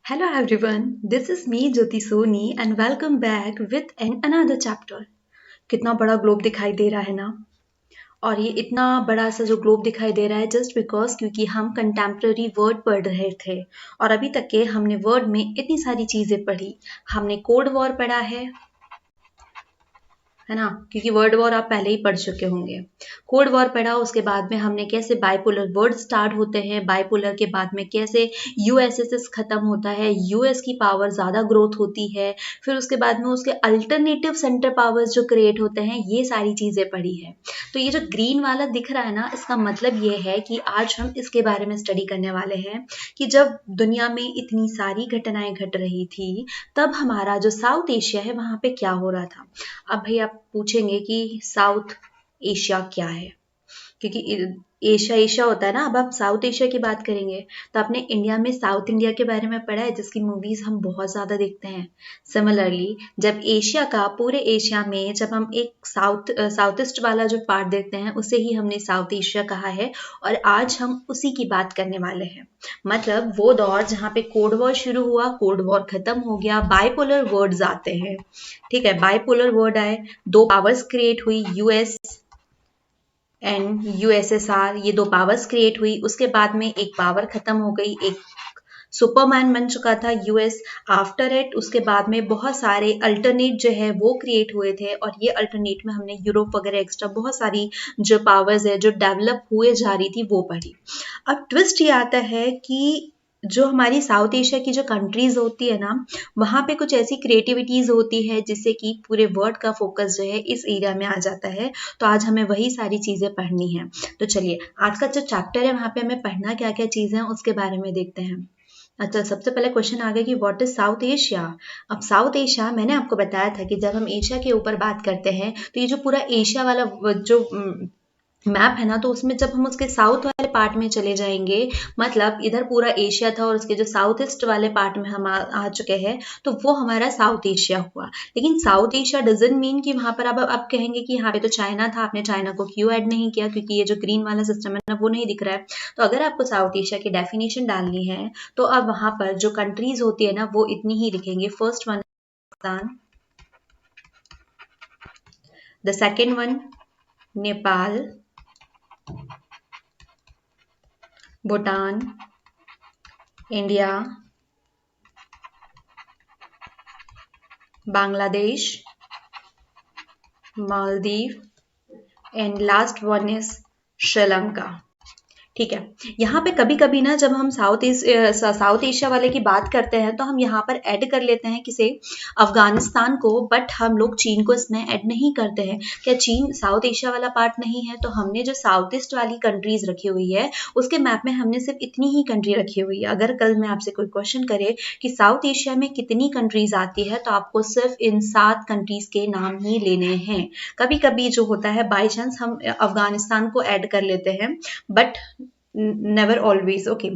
Hello everyone, this is me Jyoti Soni and welcome back with another chapter. कितना बड़ा globe दिखाई दे रहा है ना। और ये इतना बड़ा सा जो ग्लोब दिखाई दे रहा है जस्ट बिकॉज क्योंकि हम कंटेम्प्रेरी वर्ड पढ़ रहे थे और अभी तक के हमने वर्ड में इतनी सारी चीजें पढ़ी। हमने कोड वॉर पढ़ा है ना, क्योंकि वर्ल्ड वॉर आप पहले ही पढ़ चुके होंगे। कोल्ड वॉर पढ़ा, उसके बाद में हमने कैसे बाइपोलर वर्ड स्टार्ट होते हैं, बाइपोलर के बाद में कैसे यूएसएसएस खत्म होता है, यूएस की पावर ज़्यादा ग्रोथ होती है, फिर उसके बाद में उसके अल्टरनेटिव सेंटर पावर्स जो क्रिएट होते हैं, ये सारी चीज़ें पढ़ी है। तो ये जो ग्रीन वाला दिख रहा है ना, इसका मतलब ये है कि आज हम इसके बारे में स्टडी करने वाले हैं कि जब दुनिया में इतनी सारी घटनाएं घट रही थी तब हमारा जो साउथ एशिया है वहाँ पे क्या हो रहा था। अब भाई आप पूछेंगे कि साउथ एशिया क्या है, क्योंकि एशिया एशिया होता है ना। अब आप साउथ एशिया की बात करेंगे तो आपने इंडिया में साउथ इंडिया के बारे में पढ़ा है, जिसकी मूवीज हम बहुत ज़्यादा देखते हैं। सिमिलरली जब एशिया का पूरे एशिया में जब हम एक साउथ ईस्ट वाला जो पार्ट देखते हैं उसे ही हमने साउथ एशिया कहा है और आज हम उसी की बात करने वाले हैं। मतलब वो दौर जहाँ पे कोल्ड वॉर शुरू हुआ, कोल्ड वॉर खत्म हो गया, बाइपोलर वर्ड्स आते हैं। ठीक है, बाइपोलर वर्ड आए, दो पावर्स क्रिएट हुई, यूएस एंड यूएसएसआर, ये दो पावर्स क्रिएट हुई। उसके बाद में एक पावर खत्म हो गई, एक सुपरमैन बन चुका था यूएस। आफ्टर इट उसके बाद में बहुत सारे अल्टरनेट जो है वो क्रिएट हुए थे और ये अल्टरनेट में हमने यूरोप वगैरह एक्स्ट्रा बहुत सारी जो पावर्स है जो डेवलप हुए जा रही थी वो पढ़ी। अब ट्विस्ट ये आता है कि जो हमारी साउथ एशिया की जो कंट्रीज होती है ना, वहाँ पे कुछ ऐसी क्रिएटिविटीज होती है जिससे कि पूरे वर्ल्ड का फोकस जो है इस एरिया में आ जाता है। तो आज हमें वही सारी चीजें पढ़नी है। तो चलिए आज का जो चैप्टर है वहाँ पे हमें पढ़ना क्या क्या चीजें हैं उसके बारे में देखते हैं। अच्छा, सबसे पहले क्वेश्चन आ गया कि व्हाट इज साउथ एशिया। अब साउथ एशिया मैंने आपको बताया था कि जब हम एशिया के ऊपर बात करते हैं तो ये जो पूरा एशिया वाला जो मैप है ना, तो उसमें जब हम उसके साउथ वाले पार्ट में चले जाएंगे, मतलब इधर पूरा एशिया था और उसके जो साउथ ईस्ट वाले पार्ट में हम आ चुके हैं, तो वो हमारा साउथ एशिया हुआ। लेकिन साउथ एशिया डजंट मीन कि वहां पर अब आप कहेंगे कि यहाँ पे तो चाइना था, आपने चाइना को क्यों ऐड नहीं किया, क्योंकि ये जो ग्रीन वाला सिस्टम है ना वो नहीं दिख रहा है। तो अगर आपको साउथ एशिया की डेफिनेशन डालनी है तो अब वहां पर जो कंट्रीज होती है ना वो इतनी ही लिखेंगे। First one Pakistan, the second one Nepal, Bhutan, India, Bangladesh, Maldives and last one is Sri Lanka. ठीक है, यहाँ पे कभी कभी ना जब हम साउथ एशिया वाले की बात करते हैं तो हम यहाँ पर ऐड कर लेते हैं किसे, अफगानिस्तान को, बट हम लोग चीन को इसमें ऐड नहीं करते हैं। क्या चीन साउथ एशिया वाला पार्ट नहीं है? तो हमने जो साउथ ईस्ट वाली कंट्रीज रखी हुई है उसके मैप में हमने सिर्फ इतनी ही कंट्री रखी हुई है। अगर कल मैं आपसे कोई क्वेश्चन करे कि साउथ एशिया में कितनी कंट्रीज आती है तो आपको सिर्फ इन 7 कंट्रीज के नाम ही लेने हैं। कभी कभी जो होता है बाई चांस हम अफगानिस्तान को ऐड कर लेते हैं, बट नेवर ऑलवेज। ओके,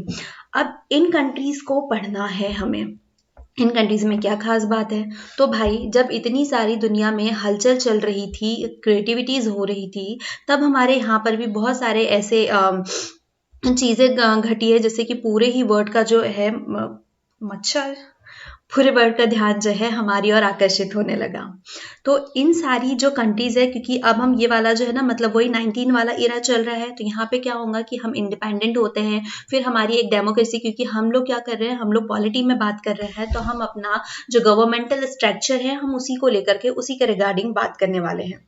अब इन कंट्रीज को पढ़ना है हमें। इन कंट्रीज में क्या खास बात है? तो भाई जब इतनी सारी दुनिया में हलचल चल रही थी, क्रिएटिविटीज हो रही थी, तब हमारे यहाँ पर भी बहुत सारे ऐसे चीजें घटी है जैसे कि पूरे ही वर्ल्ड का जो है मच्छर, पूरे वर्ल्ड का ध्यान जो है हमारी ओर आकर्षित होने लगा। तो इन सारी जो कंट्रीज है, क्योंकि अब हम ये वाला जो है ना, मतलब वही 19 वाला इरा चल रहा है, तो यहाँ पे क्या होगा कि हम इंडिपेंडेंट होते हैं, फिर हमारी एक डेमोक्रेसी, क्योंकि हम लोग क्या कर रहे हैं, हम लोग पॉलिटी में बात कर रहे हैं, तो हम अपना जो गवर्नमेंटल स्ट्रक्चर है हम उसी को लेकर के उसी के रिगार्डिंग बात करने वाले हैं।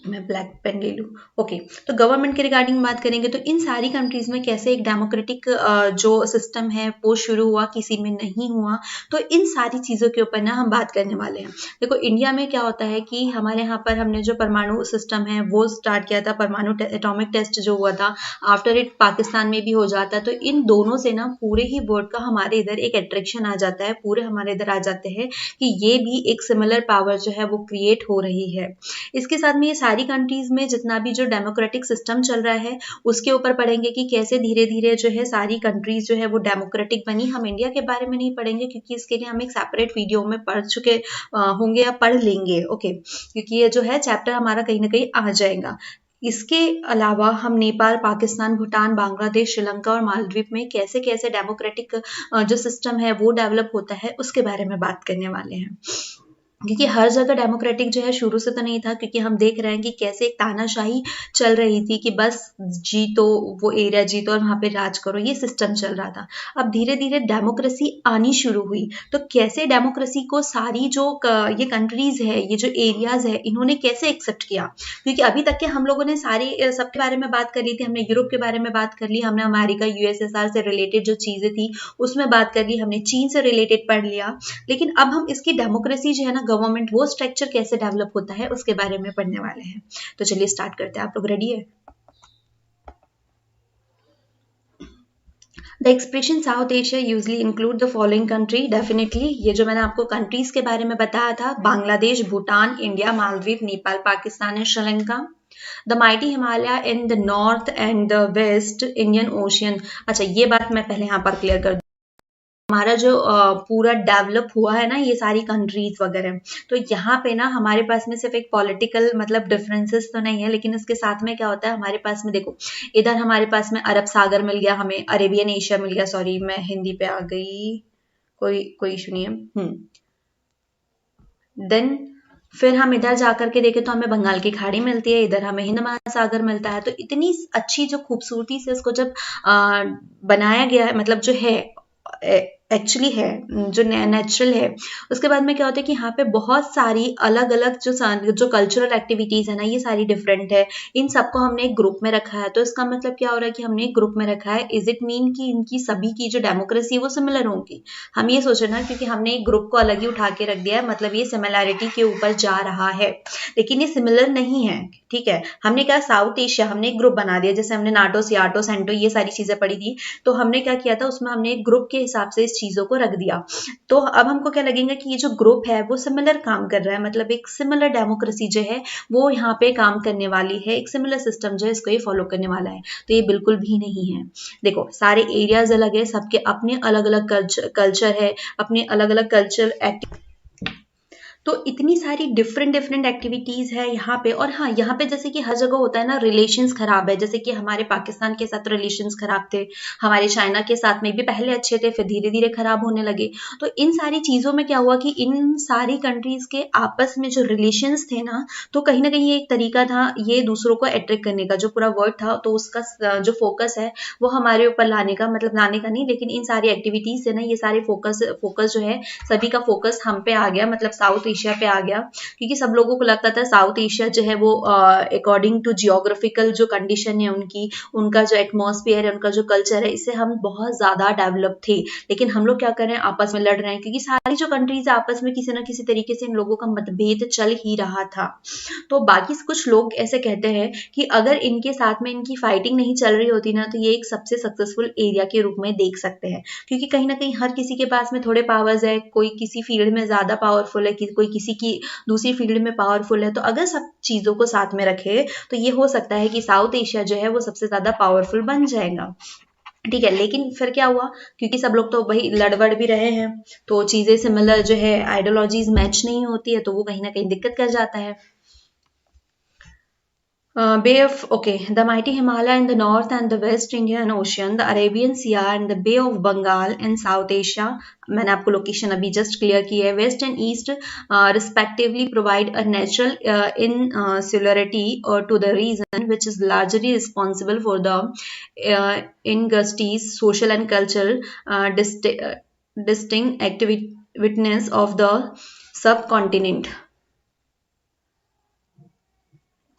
मैं ब्लैक पेन ले लूँ। ओके, तो गवर्नमेंट के रिगार्डिंग बात करेंगे तो इन सारी कंट्रीज में कैसे एक डेमोक्रेटिक जो सिस्टम है वो शुरू हुआ, किसी में नहीं हुआ। तो इन सारी चीज़ों के ऊपर ना हम बात करने वाले हैं। देखो इंडिया में क्या होता है कि हमारे यहाँ पर हमने जो परमाणु सिस्टम है वो स्टार्ट किया था, परमाणु एटॉमिक टेस्ट जो हुआ था, आफ्टर इट पाकिस्तान में भी हो जाता है। तो इन दोनों से ना पूरे ही वर्ल्ड का हमारे इधर एक अट्रैक्शन आ जाता है, पूरे हमारे इधर आ जाते हैं कि ये भी एक सिमिलर पावर जो है वो क्रिएट हो रही है। इसके साथ में ये सारी कंट्रीज में जितना भी जो डेमोक्रेटिक सिस्टम चल रहा है उसके ऊपर पढ़ेंगे कि कैसे धीरे धीरे जो है सारी कंट्रीज जो है वो डेमोक्रेटिक बनी। हम इंडिया के बारे में नहीं पढ़ेंगे क्योंकि इसके लिए हम एक सेपरेट वीडियो में पढ़ चुके होंगे या पढ़ लेंगे। ओके, क्योंकि ये जो है चैप्टर हमारा कहीं ना कहीं आ जाएगा। इसके अलावा हम नेपाल, पाकिस्तान, भूटान, बांग्लादेश, श्रीलंका और मालदीव में कैसे कैसे डेमोक्रेटिक जो सिस्टम है वो डेवलप होता है उसके बारे में बात करने वाले हैं। क्योंकि हर जगह डेमोक्रेटिक जो है शुरू से तो नहीं था, क्योंकि हम देख रहे हैं कि कैसे एक तानाशाही चल रही थी कि बस जीतो, वो एरिया जीतो और वहाँ पे राज करो, ये सिस्टम चल रहा था। अब धीरे धीरे डेमोक्रेसी आनी शुरू हुई, तो कैसे डेमोक्रेसी को सारी जो ये कंट्रीज है, ये जो एरियाज है, इन्होंने कैसे एक्सेप्ट किया। क्योंकि अभी तक के हम लोगों ने सारी सबके बारे में बात कर ली थी, हमने यूरोप के बारे में बात कर ली, हमने अमेरिका यूएसएसआर से रिलेटेड जो चीजें थी उसमें बात कर ली, हमने चीन से रिलेटेड पढ़ लिया, लेकिन अब हम इसकी डेमोक्रेसी जो है ना, गवर्नमेंट, वो स्ट्रक्चर कैसे डेवलप होता है उसके बारे में पढ़ने वाले हैं। तो चलिए स्टार्ट करते हैं। आप लोग रेडी है? The expression south Asia usually include the following country. Definitely ये जो मैंने आपको कंट्रीज के बारे में बताया था, Bangladesh, Bhutan, India, Maldives, Nepal, Pakistan and Sri Lanka. The mighty Himalaya in the north and the West Indian ocean. अच्छा, ये बात मैं पहले यहाँ पर क्लियर कर, हमारा जो पूरा डेवलप हुआ है ना ये सारी कंट्रीज वगैरह, तो यहाँ पे ना हमारे पास में सिर्फ एक पॉलिटिकल मतलब डिफरेंसेस तो नहीं है, लेकिन इसके साथ में क्या होता है, हमारे पास में देखो, इधर हमारे पास में अरब सागर मिल गया, हमें अरेबियन एशिया मिल गया, सॉरी मैं हिंदी पे आ गई, कोई कोई इशू नहीं है। देन फिर हम इधर जाकर के देखें तो हमें बंगाल की खाड़ी मिलती है, इधर हमें हिंद महासागर मिलता है। तो इतनी अच्छी जो खूबसूरती से इसको जब बनाया गया है, मतलब जो है एक्चुअली है, जो नेचुरल है, उसके बाद में क्या होता है कि यहाँ पे बहुत सारी अलग अलग जो कल्चरल एक्टिविटीज है ना, ये सारी डिफरेंट है, इन सबको हमने एक ग्रुप में रखा है। तो इसका मतलब क्या हो रहा है कि हमने एक ग्रुप में रखा है। इज इट मीन कि इनकी सभी की जो डेमोक्रेसी है वो सिमिलर होंगी? हम ये सोच रहे ना, क्योंकि हमने एक ग्रुप को अलग ही उठा के रख दिया है, मतलब ये सिमिलैरिटी के ऊपर जा रहा है, लेकिन ये सिमिलर नहीं है। ठीक है, हमने क्या, साउथ एशिया हमने एक ग्रुप बना दिया, जैसे हमने नाटो, सियाटो, सेंटो, ये सारी चीजें पढ़ी थी, तो हमने क्या किया था, उसमें हमने एक ग्रुप के हिसाब से इस चीजों को रख दिया। तो अब हमको क्या लगेगा कि ये जो ग्रुप है वो सिमिलर काम कर रहा है, मतलब एक सिमिलर डेमोक्रेसी जो है वो यहाँ पे काम करने वाली है, एक सिमिलर सिस्टम जो है इसको ये फॉलो करने वाला है। तो ये बिल्कुल भी नहीं है। देखो, सारे एरियाज अलग है, सबके अपने अलग अलग कल्चर है, अपने अलग अलग कल्चर एक्टिव, तो इतनी सारी डिफरेंट डिफरेंट एक्टिविटीज है यहाँ पे। और हाँ, यहाँ पे जैसे कि हर जगह होता है ना, रिलेशंस खराब है, जैसे कि हमारे पाकिस्तान के साथ रिलेशंस खराब थे, हमारे चाइना के साथ में भी पहले अच्छे थे, फिर धीरे धीरे खराब होने लगे। तो इन सारी चीजों में क्या हुआ कि इन सारी कंट्रीज के आपस में जो रिलेशंस थे ना, तो कहीं ना कहीं एक तरीका था ये दूसरों को अट्रैक्ट करने का, जो पूरा वर्ड था, तो उसका जो फोकस है वो हमारे ऊपर लाने का, मतलब लाने का नहीं, लेकिन इन सारी एक्टिविटीज से ना ये सारे फोकस जो है, सभी का फोकस हम पे आ गया, मतलब साउथ एशिया पे आ गया। क्योंकि सब लोगों को लगता था साउथ एशिया जो है वो अकॉर्डिंग टू जियोग्राफिकल जो कंडीशन है उनकी, उनका जो एटमॉस्फेयर है, उनका जो कल्चर है, इससे हम बहुत ज्यादा डेवलप थे। लेकिन हम लोग क्या कर रहे हैं, आपस में लड़ रहे हैं, क्योंकि सारी जो कंट्रीज आपस में किसी ना किसी तरीके से इन लोगों का मतभेद चल ही रहा था। तो बाकी कुछ लोग ऐसे कहते हैं कि अगर इनके साथ में इनकी फाइटिंग नहीं चल रही होती ना, तो ये एक सबसे सक्सेसफुल एरिया के रूप में देख सकते हैं। क्योंकि कहीं ना कहीं हर किसी के पास में थोड़े पावर्स है, कोई किसी फील्ड में ज्यादा पावरफुल है, कोई किसी की दूसरी फील्ड में पावरफुल है। तो अगर सब चीजों को साथ में रखे तो ये हो सकता है कि साउथ एशिया जो है वो सबसे ज्यादा पावरफुल बन जाएगा। ठीक है, लेकिन फिर क्या हुआ, क्योंकि सब लोग तो वही लड़बड़ भी रहे हैं, तो चीजें सिमिलर जो है, आइडियोलॉजीज मैच नहीं होती है, तो वो कहीं ना कहीं दिक्कत कर जाता है। Bay of, okay, the mighty Himalaya in the north and the West Indian Ocean, the Arabian Sea and the Bay of Bengal in South Asia. मैंने आपको लोकेशन अभी जस्ट क्लियर की है। West and east respectively provide a natural insularity to the region which is largely responsible for the injustice, social and cultural distinct activities of the subcontinent.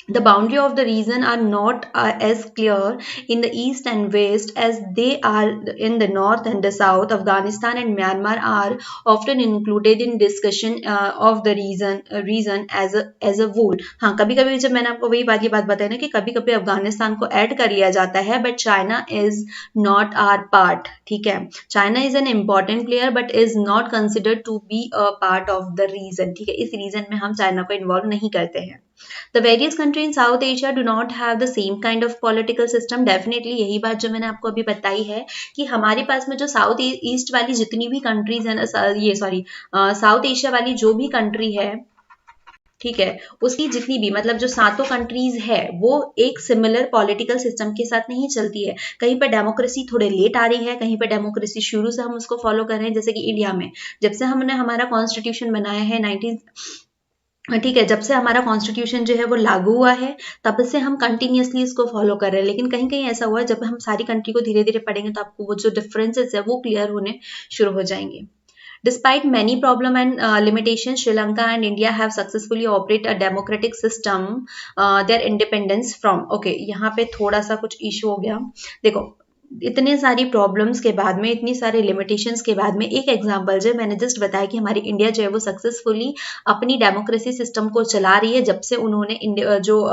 The boundary of the region are not as clear in the east and west as they are in the north and the south. Afghanistan and Myanmar are often included in discussion of the region as a whole. हाँ, कभी कभी जब मैंने आपको वही ये बात बताई ना कि कभी कभी अफगानिस्तान को ऐड कर लिया जाता है, but China is not our part. ठीक है, China is an important player but is not considered to be a part of the region. ठीक है, इस रीजन में हम चाइना को इन्वॉल्व नहीं करते हैं। The various countries in South Asia do not have the same kind of political system. Definitely यही बात जो मैंने आपको अभी बताई है कि हमारे पास में जो साउथ ईस्ट वाली जितनी भी कंट्रीज है ना, ये सॉरी साउथ एशिया वाली जो भी कंट्री है, ठीक है, उसकी जितनी भी मतलब जो सातों कंट्रीज है वो एक सिमिलर पॉलिटिकल सिस्टम के साथ नहीं चलती है। कहीं पर डेमोक्रेसी थोड़े लेट आ रही है, कहीं पर डेमोक्रेसी शुरू से हम उसको फॉलो कर रहे हैं। जैसे कि इंडिया में जब से हमने हमारा कॉन्स्टिट्यूशन बनाया है 19, ठीक है, जब से हमारा कॉन्स्टिट्यूशन जो है वो लागू हुआ है तब से हम कंटिन्यूअसली इसको फॉलो कर रहे हैं। लेकिन कहीं कहीं ऐसा हुआ है, जब हम सारी कंट्री को धीरे धीरे पढ़ेंगे तो आपको वो जो डिफरेंसेस है वो क्लियर होने शुरू हो जाएंगे। Despite many problem and limitations, Sri Lanka and India have successfully operate a democratic system their independence from. Okay, यहाँ पे थोड़ा सा कुछ इशू हो गया। देखो, इतने सारी प्रॉब्लम्स के बाद में, इतनी सारी लिमिटेशंस के बाद में, एक एग्जांपल जो मैंने जस्ट बताया कि हमारी इंडिया जो है वो सक्सेसफुली अपनी डेमोक्रेसी सिस्टम को चला रही है जब से उन्होंने जो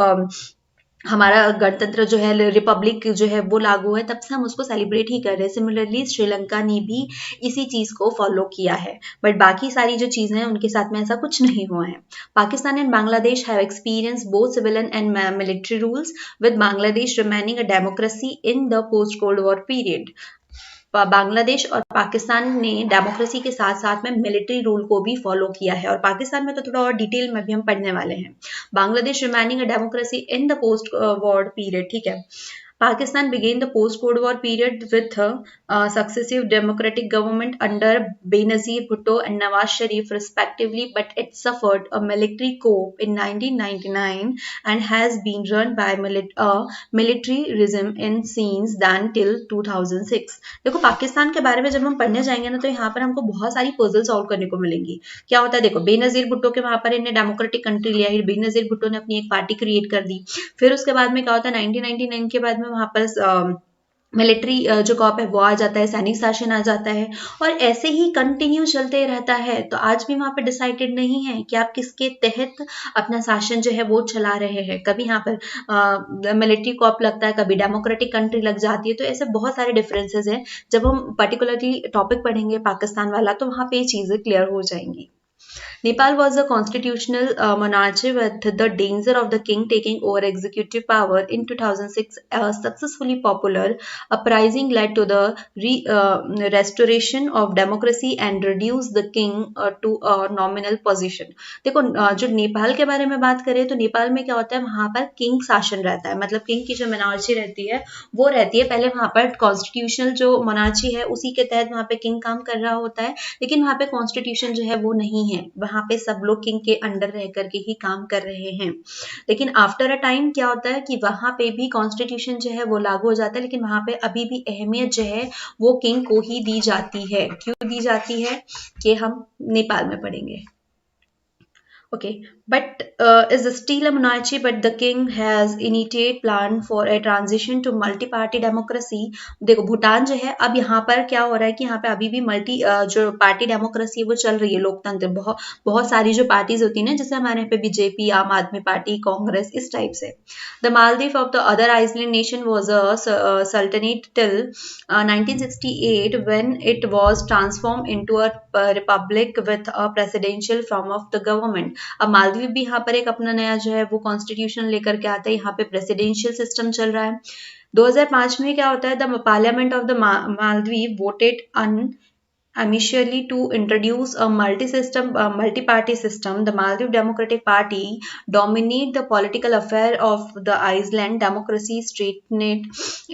हमारा गणतंत्र जो है, रिपब्लिक जो है वो लागू है, तब से हम उसको सेलिब्रेट ही कर रहे हैं। सिमिलरली श्रीलंका ने भी इसी चीज को फॉलो किया है, बट बाकी सारी जो चीजें हैं उनके साथ में ऐसा कुछ नहीं हुआ है। Pakistan and Bangladesh have experience both civil and military rules, with Bangladesh remaining a democracy in the post cold war period. Bangladesh और पाकिस्तान ने डेमोक्रेसी के साथ साथ में मिलिट्री रूल को भी फॉलो किया है, और पाकिस्तान में तो थोड़ा और डिटेल में भी हम पढ़ने वाले हैं। Bangladesh remaining a democracy in the post war period, ठीक है। Pakistan began the post-Cold War period with successive democratic government under Benazir Bhutto and Nawaz Sharif respectively, but it suffered a military coup in 1999 and has been run by militarism in since then till 2006. देखो, पाकिस्तान के बारे में जब हम पढ़ने जाएंगे ना तो यहाँ पर हमको बहुत सारी पजल सॉल्व करने को मिलेंगी। क्या होता है, देखो, बेनजीर भुट्टो के वहां पर इन्हें डेमोक्रेटिक कंट्री लिया है, बेनजीर भुट्टो ने अपनी एक पार्टी क्रिएट कर दी। फिर उसके बाद में क्या होता है, 1999 के बाद में वहां पर मिलिट्री जो कॉप है वो आ जाता है, सैनिक शासन आ जाता है, और ऐसे ही कंटिन्यू चलते रहता है। तो आज भी वहां पर डिसाइडेड नहीं है कि आप किसके तहत अपना शासन जो है वो चला रहे हैं। कभी यहाँ पर मिलिट्री कॉप लगता है, कभी डेमोक्रेटिक कंट्री लग जाती है। तो ऐसे बहुत सारे डिफरेंसेस हैं। जब हम पर्टिकुलरली टॉपिक पढ़ेंगे पाकिस्तान वाला तो वहां पे ये चीजें क्लियर हो जाएंगी। Nepal was a constitutional monarchy with the danger of the king taking over executive power. In 2006, a successfully popular uprising led to the restoration of democracy and reduced the king to a nominal position. देखो, जो नेपाल के बारे में बात करें तो नेपाल में क्या होता है, वहां पर किंग शासन रहता है, मतलब किंग की जो मोनार्ची रहती है वो रहती है। पहले वहां पर कॉन्स्टिट्यूशनल जो मोनार्ची है उसी के तहत वहां पे किंग काम कर रहा होता है, लेकिन वहां पे कॉन्स्टिट्यूशन जो है वो नहीं है। वहां पे सब लोग किंग के अंडर रह करके ही काम कर रहे हैं। लेकिन आफ्टर अ टाइम क्या होता है कि वहां पे भी कॉन्स्टिट्यूशन जो है वो लागू हो जाता है, लेकिन वहां पे अभी भी अहमियत जो है वो किंग को ही दी जाती है। क्यों दी जाती है कि हम नेपाल में पढ़ेंगे। Okay, but is still a monarchy, but the king has initiated plan for a transition to multi-party democracy. देखो, भूटान जो है अब यहाँ पर क्या हो रहा है कि यहाँ पे अभी भी जो पार्टी डेमोक्रेसी वो चल रही है, लोकतंत्र। बहुत सारी जो पार्टीज होती है ना, जैसे हमारे यहाँ पे बीजेपी, आम आदमी पार्टी, कांग्रेस, इस टाइप से। The Maldives of the other island nation was a sultanate till 1968 when it was transformed into a republic with a presidential form of the government. अब मालदीव भी यहाँ पर एक अपना नया जो है वो कॉन्स्टिट्यूशन लेकर के आता है। यहाँ पे प्रेसिडेंशियल सिस्टम चल रहा है। 2005 में क्या होता है, the parliament of the Maldives voted initially to introduce a multi-party system. The Maldive Democratic Party dominate the political affair of the Iceland. Democracy straightened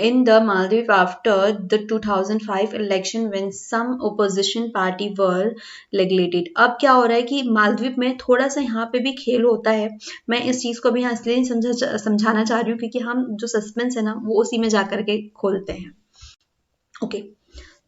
in the Maldives after the 2005 election when some opposition party were legislated. अब क्या हो रहा है कि मालदीव में थोड़ा सा यहाँ पे भी खेल होता है। मैं इस चीज को भी यहाँ इसलिए समझाना चाह रही हूँ क्योंकि हम जो सस्पेंस है ना वो उसी में जाकर के खोलते हैं। ओके,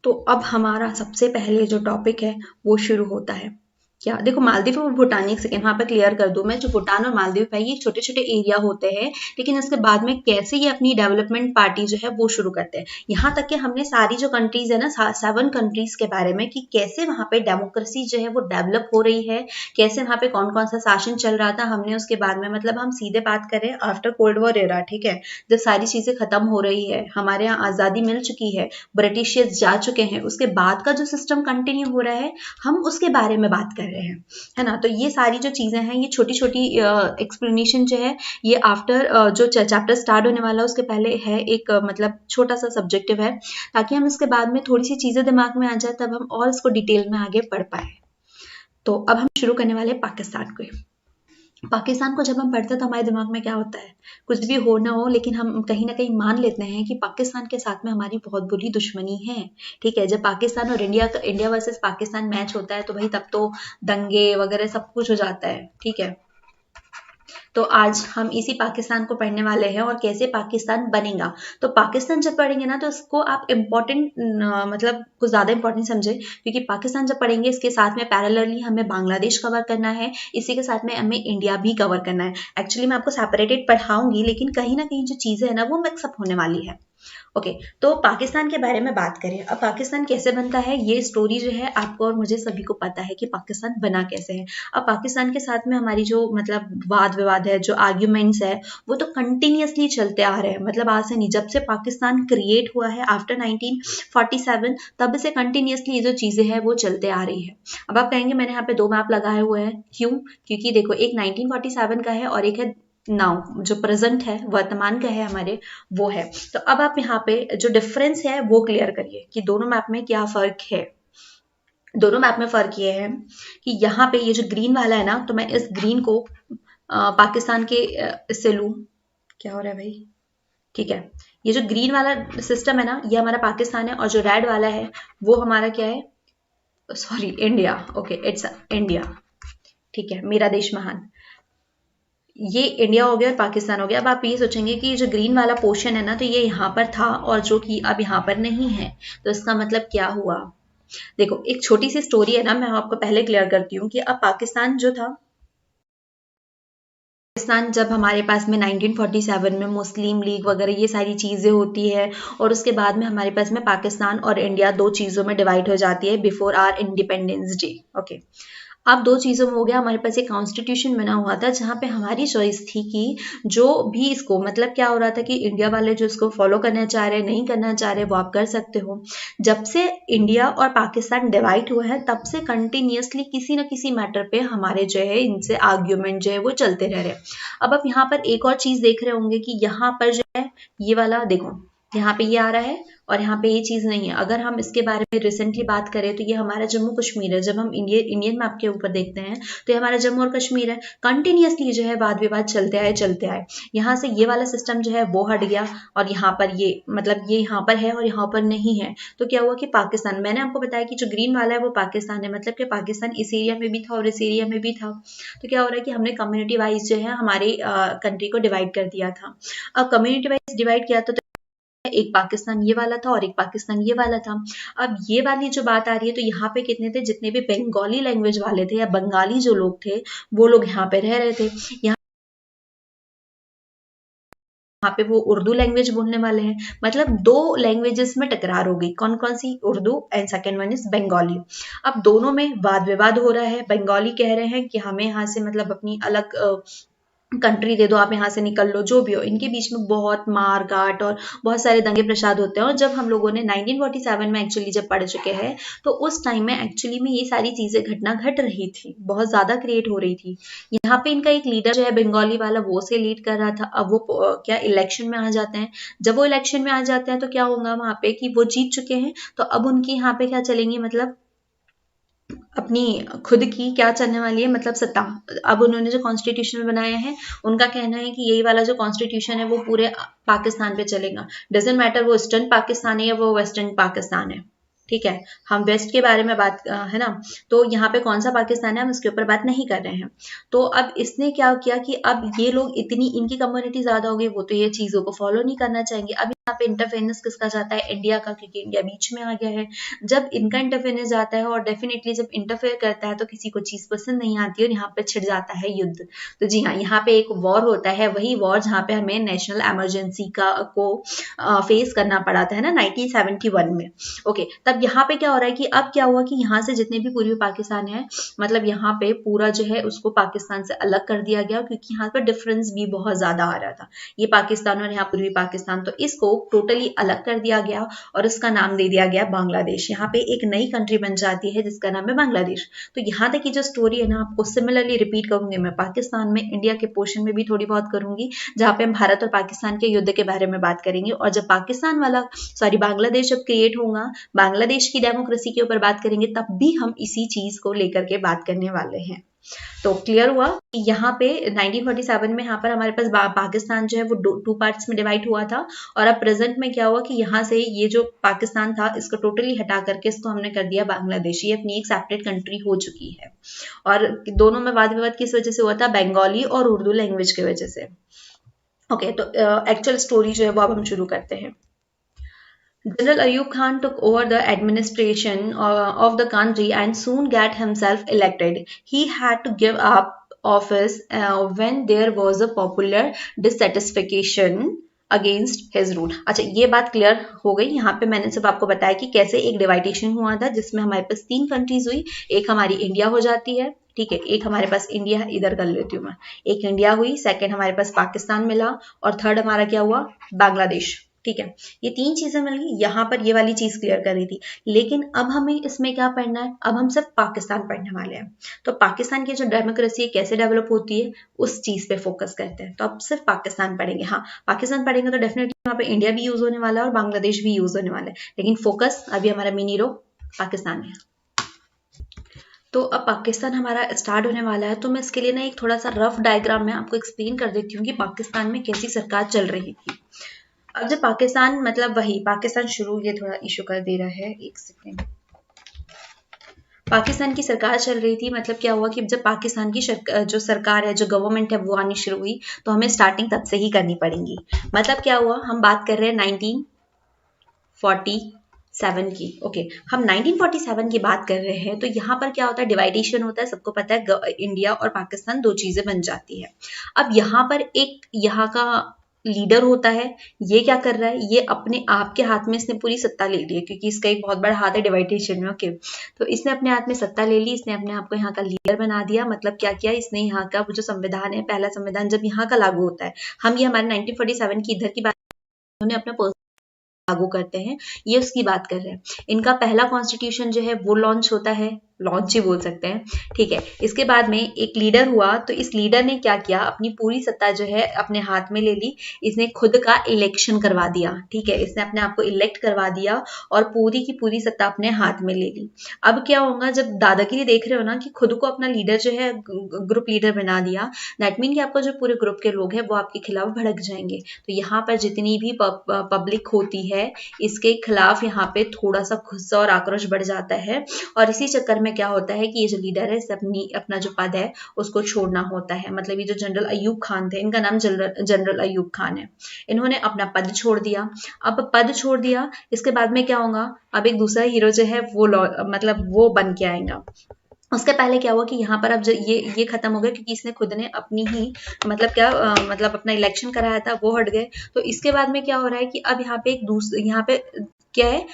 तो अब हमारा सबसे पहले जो टॉपिक है वो शुरू होता है। क्या, देखो, मालदीव और भूटान, एक सेकेंड वहां पर क्लियर कर दूं मैं, जो भूटान और मालदीव है ये छोटे छोटे एरिया होते हैं, लेकिन इसके बाद में कैसे ये अपनी डेवलपमेंट पार्टी जो है वो शुरू करते हैं। यहाँ तक कि हमने सारी जो कंट्रीज है ना, 7 कंट्रीज के बारे में, कि कैसे वहां पे डेमोक्रेसी जो है वो डेवलप हो रही है, कैसे वहां पे कौन कौन सा शासन चल रहा था, हमने उसके बाद में, मतलब हम सीधे बात करें आफ्टर कोल्ड वॉर एरा, ठीक है, जब सारी चीजें खत्म हो रही है, हमारे यहाँ आजादी मिल चुकी है, ब्रिटिशियर्स जा चुके हैं, उसके बाद का जो सिस्टम कंटिन्यू हो रहा है, हम उसके बारे में बात कर रहे हैं, है ना। तो ये सारी जो चीजें हैं, ये छोटी छोटी एक्सप्लेनेशन जो है ये आफ्टर जो चैप्टर स्टार्ट होने वाला है उसके पहले है, एक मतलब छोटा सा सब्जेक्टिव है, ताकि हम इसके बाद में थोड़ी सी चीजें दिमाग में आ जाए, तब हम और इसको डिटेल में आगे पढ़ पाए। तो अब हम शुरू करने वाले पाकिस्तान को। पाकिस्तान को जब हम पढ़ते हैं तो हमारे दिमाग में क्या होता है, कुछ भी हो ना हो लेकिन हम कहीं ना कहीं मान लेते हैं कि पाकिस्तान के साथ में हमारी बहुत बुरी दुश्मनी है। ठीक है, जब पाकिस्तान और इंडिया वर्सेस पाकिस्तान मैच होता है तो भाई तब तो दंगे वगैरह सब कुछ हो जाता है। ठीक है, तो आज हम इसी पाकिस्तान को पढ़ने वाले हैं और कैसे पाकिस्तान बनेगा। तो पाकिस्तान जब पढ़ेंगे ना तो इसको आप इम्पोर्टेंट मतलब कुछ ज़्यादा इम्पोर्टेंट समझे, क्योंकि पाकिस्तान जब पढ़ेंगे इसके साथ में पैरेलली हमें बांग्लादेश कवर करना है, इसी के साथ में हमें इंडिया भी कवर करना है। एक्चुअली मैं आपको सेपरेटेड पढ़ाऊंगी लेकिन कहीं ना कहीं जो चीज़ें हैं ना वो मिक्सअप होने वाली है। ओके, तो पाकिस्तान के बारे में बात करें, अब पाकिस्तान कैसे बनता है ये स्टोरी जो है आपको और मुझे सभी को पता है कि पाकिस्तान बना कैसे है। अब पाकिस्तान के साथ में हमारी जो मतलब वाद विवाद है, जो आर्ग्यूमेंट्स है, वो तो कंटिन्यूसली चलते आ रहे हैं। मतलब आज से नहीं, जब से पाकिस्तान क्रिएट हुआ है आफ्टर 1947 तब से कंटिन्यूसली ये जो चीज़ें हैं वो चलते आ रही है। अब आप कहेंगे मैंने यहाँ पे दो मैप लगाए हुए हैं, क्यों? क्योंकि देखो एक 1947 का है और एक है नाउ, जो प्रेजेंट है वर्तमान का है हमारे, वो है। तो अब आप यहाँ पे जो डिफरेंस है वो क्लियर करिए कि दोनों मैप में क्या फर्क है। दोनों मैप में फर्क ये है कि यहाँ पे ये जो ग्रीन वाला है ना, तो मैं इस ग्रीन को पाकिस्तान के इससे लूँ। क्या हो रहा है भाई? ठीक है, ये जो ग्रीन वाला सिस्टम है ना ये हमारा पाकिस्तान है और जो रेड वाला है वो हमारा क्या है? Sorry, India. Okay, it's India. ठीक है, मेरा देश महान। ये इंडिया हो गया और पाकिस्तान हो गया। अब आप ये सोचेंगे कि जो ग्रीन वाला पोर्शन है ना तो ये यहाँ पर था और जो कि अब यहाँ पर नहीं है, तो इसका मतलब क्या हुआ? देखो एक छोटी सी स्टोरी है ना, मैं आपको पहले क्लियर करती हूँ कि अब पाकिस्तान जो था, पाकिस्तान जब हमारे पास में 1947 में मुस्लिम लीग वगैरह ये सारी चीज़ें होती है और उसके बाद में हमारे पास में पाकिस्तान और इंडिया दो चीज़ों में डिवाइड हो जाती है before our independence day. Okay, अब दो चीज़ों में हो गया, हमारे पास एक कॉन्स्टिट्यूशन बना हुआ था जहाँ पे हमारी चॉइस थी कि जो भी इसको मतलब क्या हो रहा था कि इंडिया वाले जो इसको फॉलो करना चाह रहे नहीं करना चाह रहे वो आप कर सकते हो। जब से इंडिया और पाकिस्तान डिवाइड हुआ है तब से कंटिन्यूसली किसी न किसी मैटर पे हमारे जो है इनसे आर्ग्यूमेंट जो है वो चलते रह रहे हैं। अब आप यहाँ पर एक और चीज़ देख रहे होंगे कि यहाँ पर जो है ये वाला देखो, यहाँ पे ये आ रहा है और यहाँ पे ये चीज़ नहीं है। अगर हम इसके बारे में रिसेंटली बात करें तो ये हमारा जम्मू कश्मीर है। जब हम इंडियन मैप के ऊपर देखते हैं तो ये हमारा जम्मू और कश्मीर है। कंटिन्यूसली जो है वाद विवाद चलते आए। यहाँ से ये वाला सिस्टम जो है वो हट गया और यहाँ पर ये मतलब ये यहाँ पर है और यहाँ पर नहीं है। तो क्या हुआ कि पाकिस्तान, मैंने आपको बताया कि जो ग्रीन वाला है वो पाकिस्तान है, मतलब कि पाकिस्तान इस एरिया में भी था और इस एरिया में भी था। तो क्या हो रहा है कि हमने कम्युनिटी वाइज जो है हमारे कंट्री को डिवाइड कर दिया था। अब कम्युनिटी वाइज डिवाइड किया तो एक पाकिस्तान ये वाला था और एक पाकिस्तान ये वाला था। अब ये वाली जो बात आ रही है तो यहाँ पे कितने थे, जितने भी बंगाली लैंग्वेज वाले थे या बंगाली जो लोग थे वो लोग यहाँ पे रह रहे थे। यहाँ पे वो उर्दू लैंग्वेज बोलने वाले हैं, मतलब दो लैंग्वेजेस में टकरार हो गई। कौन कौन सी? Urdu and second one is Bengali. अब दोनों में वाद विवाद हो रहा है। बंगाली कह रहे हैं कि हमें यहाँ से मतलब अपनी अलग कंट्री दे दो, आप यहाँ से निकल लो, जो भी हो। इनके बीच में बहुत मार काट और बहुत सारे दंगे प्रसाद होते हैं। और जब हम लोगों ने 1947 में एक्चुअली जब पढ़ चुके हैं तो उस टाइम में एक्चुअली में ये सारी चीज़ें घटना घट रही थी, बहुत ज़्यादा क्रिएट हो रही थी। यहाँ पे इनका एक लीडर जो है बंगाली वाला वो से लीड कर रहा था। अब वो क्या इलेक्शन में आ जाते हैं। जब वो इलेक्शन में आ जाते हैं तो क्या होगा वहाँ पे कि वो जीत चुके हैं, तो अब उनकी यहाँ पे क्या चलेंगी, मतलब अपनी खुद की क्या चलने वाली है, मतलब सत्ता। अब उन्होंने जो कॉन्स्टिट्यूशन बनाया है उनका कहना है कि यही वाला जो कॉन्स्टिट्यूशन है वो पूरे पाकिस्तान पे चलेगा। डजेंट मैटर वो ईस्टर्न पाकिस्तान है या वो वेस्टर्न पाकिस्तान है। ठीक है, हम वेस्ट के बारे में बात है ना, तो यहाँ पे कौन सा पाकिस्तान है हम उसके ऊपर बात नहीं कर रहे हैं। तो अब इसने क्या किया कि अब ये लोग इतनी इनकी कम्युनिटी ज्यादा हो गई, वो तो ये चीजों को फॉलो नहीं करना चाहेंगे। अब यहाँ पे इंटरफेरेंस किसका जाता है? इंडिया का, क्योंकि इंडिया बीच में आ गया है। जब इनका इंटरफेरेंस जाता है और डेफिनेटली जब इंटरफेयर करता है तो किसी को चीज पसंद नहीं आती और यहाँ पे छिड़ जाता है युद्ध। तो जी हाँ, यहाँ पे एक वॉर होता है, वही वॉर जहाँ पे हमें नेशनल इमरजेंसी को फेस करना पड़ा था, है ना, 1971 में। ओके, तब यहाँ पे क्या हो रहा है कि अब क्या हुआ कि यहाँ से जितने भी पूर्वी पाकिस्तान है, मतलब यहाँ पे पूरा जो है उसको पाकिस्तान से अलग कर दिया गया, क्योंकि यहाँ पर डिफरेंस भी बहुत ज्यादा आ रहा था। ये पाकिस्तान और यहाँ पूर्वी पाकिस्तान, तो इसको टोटली अलग कर दिया गया और इसका नाम दे दिया गया बांग्लादेश। यहाँ पे एक नई कंट्री बन जाती है जिसका नाम है बांग्लादेश। तो यहाँ तक की जो स्टोरी है ना आपको सिमिलरली रिपीट करूंगी मैं पाकिस्तान में, इंडिया के पोर्शन में भी थोड़ी बहुत करूंगी, जहाँ पे हम भारत और पाकिस्तान के युद्ध के बारे में बात करेंगे। और जब पाकिस्तान वाला बांग्लादेश जब क्रिएट होगा, बांग्लादेश की डेमोक्रेसी के ऊपर बात करेंगे, तब भी हम इसी चीज को लेकर के बात करने वाले हैं। तो क्लियर हुआ कि यहाँ पे 1947 में यहाँ पर हमारे पास पाकिस्तान जो है वो टू पार्ट्स में डिवाइड हुआ था, और अब प्रेजेंट में क्या हुआ कि यहाँ से ये जो पाकिस्तान था इसको टोटली हटा करके इसको हमने कर दिया बांग्लादेश, ये अपनी एक सेपरेट कंट्री हो चुकी है। और दोनों में वाद विवाद किस वजह से हुआ था? बंगाली और उर्दू लैंग्वेज की वजह से। ओके, तो एक्चुअल स्टोरी जो है वो अब हम शुरू करते हैं। General Ayub Khan took over the administration of the country and soon got himself elected. He had to give up office when there was a popular dissatisfaction against his rule. अच्छा, ये बात क्लियर हो गई। यहाँ पे मैंने सिर्फ आपको बताया कि कैसे एक डिवाइडेशन हुआ था जिसमें हमारे पास 3 कंट्रीज हुई। एक हमारी इंडिया हो जाती है, ठीक है, एक हमारे पास इंडिया इधर कर लेती हूँ मैं, एक इंडिया हुई, सेकंड हमारे पास पाकिस्तान मिला, और थर्ड हमारा क्या हुआ? बांग्लादेश। ठीक है, ये 3 चीजें मिल गई। यहाँ पर ये वाली चीज क्लियर कर रही थी। लेकिन अब हमें इसमें क्या पढ़ना है? अब हम सिर्फ पाकिस्तान पढ़ने वाले हैं। तो पाकिस्तान की जो डेमोक्रेसी कैसे डेवलप होती है उस चीज पे फोकस करते हैं। तो अब सिर्फ पाकिस्तान पढ़ेंगे। हाँ, पाकिस्तान पढ़ेंगे तो डेफिनेटली वहाँ पे इंडिया भी यूज होने वाला है और बांग्लादेश भी यूज होने वाला है, लेकिन फोकस अभी हमारा मिनी रो पाकिस्तान है। तो अब पाकिस्तान हमारा स्टार्ट होने वाला है। तो मैं इसके लिए ना एक थोड़ा सा रफ डायग्राम में आपको एक्सप्लेन कर देती हूँ कि पाकिस्तान में कैसी सरकार चल रही थी। अब जब पाकिस्तान, मतलब वही पाकिस्तान शुरू, ये थोड़ा इशू कर दे रहा है, एक सेकेंड। पाकिस्तान की सरकार चल रही थी, मतलब क्या हुआ कि जब पाकिस्तान की जो सरकार है, जो गवर्नमेंट है, वो आनी शुरू हुई, तो हमें स्टार्टिंग तब से ही करनी पड़ेगी। मतलब क्या हुआ, हम बात कर रहे हैं 1947 की। ओके, हम 1947 की बात कर रहे हैं। तो यहाँ पर क्या होता है? डिवाइडेशन होता है, सबको पता है, इंडिया और पाकिस्तान 2 चीजें बन जाती है। अब यहाँ पर एक यहाँ का लीडर होता है, ये क्या कर रहा है? ये अपने आप के हाथ में इसने पूरी सत्ता ले ली है, क्योंकि इसका एक बहुत बड़ा हाथ है डिवाइडेशन में। ओके, तो इसने अपने हाथ में सत्ता ले ली, इसने अपने आप को यहाँ का लीडर बना दिया। मतलब क्या किया इसने? यहाँ का वो जो संविधान है, पहला संविधान जब यहाँ का लागू होता है, हम ये हमारे 1947 की इधर की बात, उन्होंने अपना लागू करते हैं, ये उसकी बात कर रहे हैं। इनका पहला कॉन्स्टिट्यूशन जो है वो लॉन्च होता है, लॉन्च ही बोल सकते हैं, ठीक है। इसके बाद में एक लीडर हुआ, तो इस लीडर ने क्या किया? अपनी पूरी सत्ता जो है अपने हाथ में ले ली। इसने खुद का इलेक्शन करवा दिया, ठीक है, इसने अपने आप को इलेक्ट करवा दिया और पूरी की पूरी सत्ता अपने हाथ में ले ली। अब क्या होगा? जब दादागिरी देख रहे हो ना कि खुद को अपना लीडर जो है ग्रुप लीडर बना दिया, दैट मीन कि आपका जो पूरे ग्रुप के लोग हैं वो आपके खिलाफ भड़क जाएंगे। तो यहाँ पर जितनी भी पब्लिक होती है इसके खिलाफ यहाँ पे थोड़ा सा गुस्सा और आक्रोश बढ़ जाता है, और इसी चक्कर में क्या होता है कि ये जो लीडर है इसे अपना जो पद है उसको छोड़ना होता है। मतलब ये जो जनरल अयूब खान थे, इनका नाम जनरल अयूब खान है, इन्होंने अपना पद छोड़ दिया। अब पद छोड़ दिया, इसके बाद में क्या होगा? अब एक दूसरा हीरो जो है वो मतलब वो बन के आएगा। उसके पहले क्या हुआ कि यहाँ पर अब ये खत्म हो गया, क्योंकि इसने खुद ने अपनी ही मतलब क्या मतलब अपना इलेक्शन कराया था, वो हट गए। तो इसके बाद में क्या हो रहा है कि अब यहाँ पे यहाँ पे क्या है,